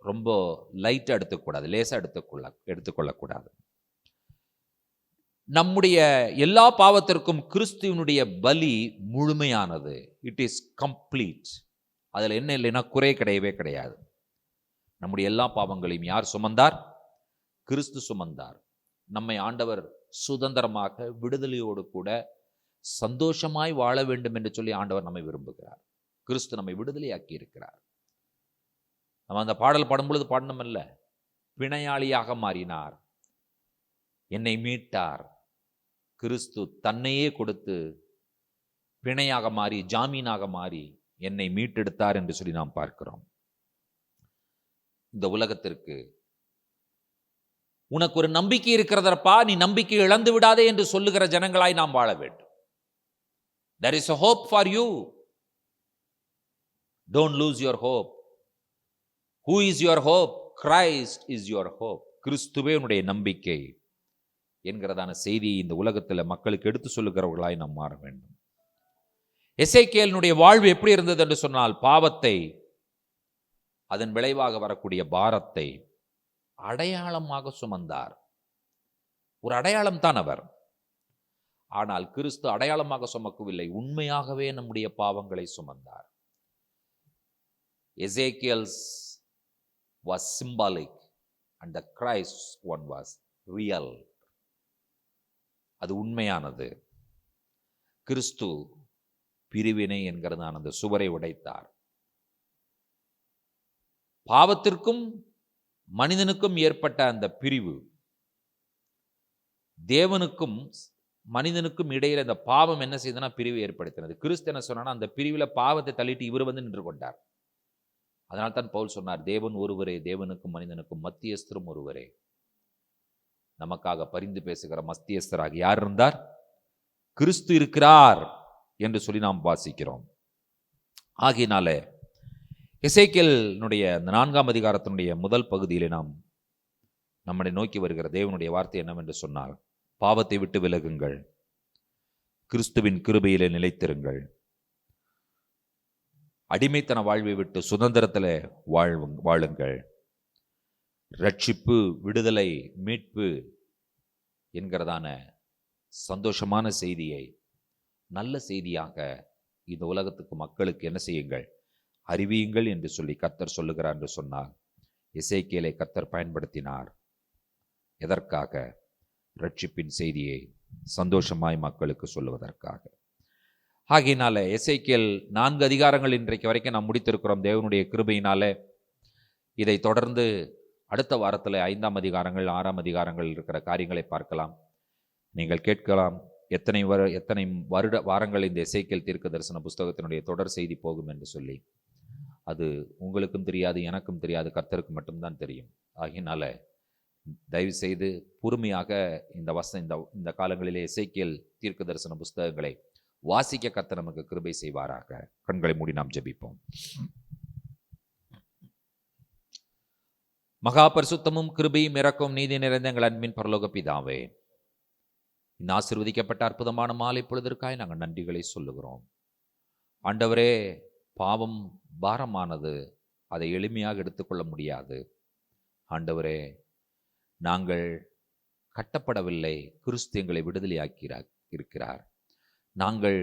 ரொம்ப லைட்டா எடுத்துக்கூடாது, லேசா எடுத்துக்கொள்ளக்கூடாது. நம்முடைய எல்லா பாவத்திற்கும் கிறிஸ்துவனுடைய பலி முழுமையானது. It is complete. அதில் என்ன இல்லைன்னா குறை கிடையவே கிடையாது. நம்முடைய எல்லா பாவங்களையும் யார் சுமந்தார்? கிறிஸ்து சுமந்தார். நம்மை ஆண்டவர் சுதந்திரமாக விடுதலையோடு கூட சந்தோஷமாய் வாழ வேண்டும் என்று சொல்லி ஆண்டவர் நம்மை விரும்புகிறார். கிறிஸ்து நம்மை விடுதலையாக்கி இருக்கிறார். நம்ம அந்த பாடல் பாடும் பொழுது பாடணுமல்ல, பிணையாளியாக மாறினார், என்னை மீட்டார். கிறிஸ்து தன்னையே கொடுத்து பிணையாக மாறி, ஜாமீனாக மாறி என்னை மீட்டெடுத்தார் என்று சொல்லி நாம் பார்க்கிறோம். இந்த உலகத்திற்கு உனக்கு ஒரு நம்பிக்கை இருக்கிறதப்பா, நீ நம்பிக்கை இழந்து விடாதே என்று சொல்லுகிற ஜனங்களாய் நாம் வாழ வேண்டும். There is a hope for you. Don't lose your hope. Who is your hope? Christ is your hope. கிறிஸ்துவே உன்னுடைய நம்பிக்கை என்கிறதான செய்தியை இந்த உலகத்தில் மக்களுக்கு எடுத்து சொல்லுகிறவர்களாய் நாம் மாற வேண்டும். எசேக்கியேலினுடைய வாழ்வு எப்படி இருந்தது என்று சொன்னால், பாவத்தை, அதன் விளைவாக வரக்கூடிய பாரத்தை அடையாளமாக சுமந்தார். ஒரு அடையாளம் தான் அவர். ஆனால் கிறிஸ்து அடையாளமாக சுமக்கவில்லை, உண்மையாகவே நம்முடைய பாவங்களை சுமந்தார். Ezekiel was symbolic and the Christ one was real. அது உண்மையானது. கிறிஸ்து பிரிவினை என்கிறதான அந்த சுவரை உடைத்தார். பாவத்திற்கும் மனிதனுக்கும் ஏற்பட்ட அந்த பிரிவு, தேவனுக்கும் மனிதனுக்கும் இடையில அந்த பாவம் என்ன செய்தனா பிரிவு ஏற்படுத்தினது. கிறிஸ்து என்ன சொன்னா, அந்த பிரிவில் பாவத்தை தள்ளிட்டு இவர் வந்து நின்று கொண்டார். அதனால் தான் பவுல் சொன்னார், தேவன் ஒருவரே, தேவனுக்கும் மனிதனுக்கும் மத்தியஸ்தரும் ஒருவரே. நமக்காக பரிந்து பேசுகிற மத்தியஸ்தராக யார் இருந்தார்? கிறிஸ்து இருக்கிறார் என்று சொல்லி நாம் வாசிக்கிறோம். ஆகையினால எசேக்கியேலினுடைய 4ஆம் அதிகாரத்தினுடைய முதல் பகுதியிலே நாம் நம்மை நோக்கி வருகிற தேவனுடைய வார்த்தை என்னவென்று சொன்னால், பாவத்தை விட்டு விலகுங்கள், கிறிஸ்துவின் கிருபையிலே நிலைத்திருங்கள், அடிமைத்தன வாழ்வை விட்டு சுதந்திரத்தில் வாழுங்கள், ரட்சிப்பு, விடுதலை, மீட்பு என்கிறதான சந்தோஷமான செய்தியை நல்ல செய்தியாக இந்த உலகத்துக்கு மக்களுக்கு என்ன செய்யுங்கள், அறிவியுங்கள் என்று சொல்லி கர்த்தர் சொல்லுகிறார் என்று சொன்னார். எசேக்கியேலை கர்த்தர் பயன்படுத்தினார். எதற்காக? ரட்சிப்பின் செய்தியை சந்தோஷமாய் மக்களுக்கு சொல்லுவதற்காக. ஆகையினால எசேக்கியேல் 4 அதிகாரங்கள் இன்றைக்கு வரைக்கும் நாம் முடித்திருக்கிறோம் தேவனுடைய கிருபையினால. இதை தொடர்ந்து அடுத்த வாரத்தில் 5ஆம் அதிகாரங்கள் 6ஆம் அதிகாரங்கள் இருக்கிற காரியங்களை பார்க்கலாம். நீங்கள் கேட்கலாம், எத்தனை வாரங்கள் இந்த எசேக்கியேல் தீர்க்க தரிசன புஸ்தகத்தினுடைய தொடர் செய்தி போகும் என்று சொல்லி. அது உங்களுக்கும் தெரியாது, எனக்கும் தெரியாது, கர்த்தருக்கு மட்டும்தான் தெரியும். ஆகையினால தயவு செய்து பொறுமையாக இந்த காலங்களிலே எசேக்கியேல் தீர்க்க தரிசன புஸ்தகங்களை வாசிக்க கர்த்தர் நமக்கு கிருபை செய்வாராக. கண்களை மூடி நாம் ஜெபிப்போம். மகா பரிசுத்தமும் கிருபையும் இரக்கமும் நீதி நிறைந்த எங்கள் அன்பின் பரலோக பிதாவே, இந்த ஆசீர்வதிக்கப்பட்ட அற்புதமான மாலை பொழுதற்காய் நாங்கள் நன்றிகளை சொல்லுகிறோம். ஆண்டவரே, பாவம் பாரமானது, அதை எளிமையாக எடுத்துக்கொள்ள முடியாது. ஆண்டவரே, நாங்கள் கட்டப்படவில்லை, கிறிஸ்து எங்களை விடுதலையாக்கி இருக்கிறார். நாங்கள்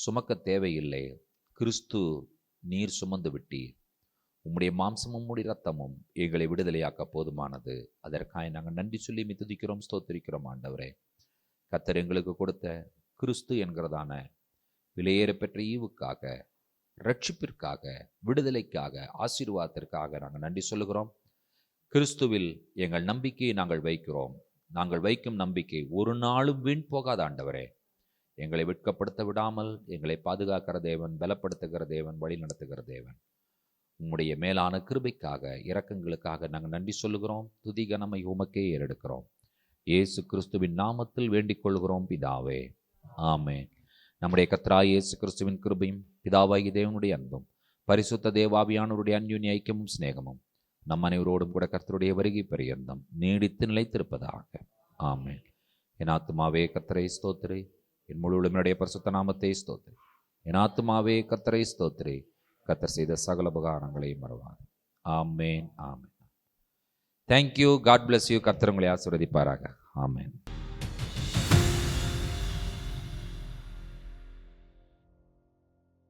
சுமக்க தேவையில்லை, கிறிஸ்து நீர் சுமந்து விட்டீர். உம்முடைய மாம்சமும் உம்முடைய இரத்தமும் எங்களை விடுதலையாக்க போதுமானது. அதற்காக நாங்கள் நன்றி சொல்லி மித்துதிக்கிறோம், ஸ்தோத்திரிக்கிறோம். ஆண்டவரே, கர்த்தர் எங்களுக்கு கொடுத்த கிறிஸ்து என்கிறதான விலையேற பெற்ற ஈவுக்காக, ரட்சிப்பிற்காக, விடுதலைக்காக, ஆசீர்வாதத்திற்காக நாங்கள் நன்றி சொல்லுகிறோம். கிறிஸ்துவில் எங்கள் நம்பிக்கையை நாங்கள் வைக்கிறோம். நாங்கள் வைக்கும் நம்பிக்கை ஒரு நாளும் வீண் போகாத ஆண்டவரே. எங்களை வெட்கப்படுத்த விடாமல் எங்களை பாதுகாக்கிற தேவன், பலப்படுத்துகிற தேவன், வழி நடத்துகிற தேவன். உம்முடைய மேலான கிருபைக்காக, இரக்கங்களுக்காக நாங்கள் நன்றி சொல்லுகிறோம். துதி கனமை உமக்கே ஏறெடுக்கிறோம். இயேசு கிறிஸ்துவின் நாமத்தில் வேண்டிக் கொள்கிறோம் பிதாவே, ஆமென். நம்முடைய கர்த்தராகிய இயேசு கிறிஸ்துவின் கிருபையும், பிதாவாகிய தேவனுடைய அன்பும், பரிசுத்த தேவாவியானவருடைய அன்யோன்ய ஐக்கியமும் சிநேகமும் நம் அனைவரோடும் கூட கர்த்தருடைய வருகை பரியந்தம் நீடித்து நிலைத்திருப்பதாக, ஆமென். என் ஆத்துமாவே கர்த்தரை ஸ்தோத்திரி, என் முழு உள்ளமையுடைய பரிசுத்த நாமத்தை ஸ்தோத்திரி. என் ஆத்துமாவே கர்த்தரை ஸ்தோத்திரி, கர்த்தர் செய்த சகல உபகாரங்களையும் மறவாது. ஆமென், ஆமென். தேங்க்யூ. God bless you. கர்த்தர் உங்களை ஆசீர்வதிப்பாராக. ஆமென்.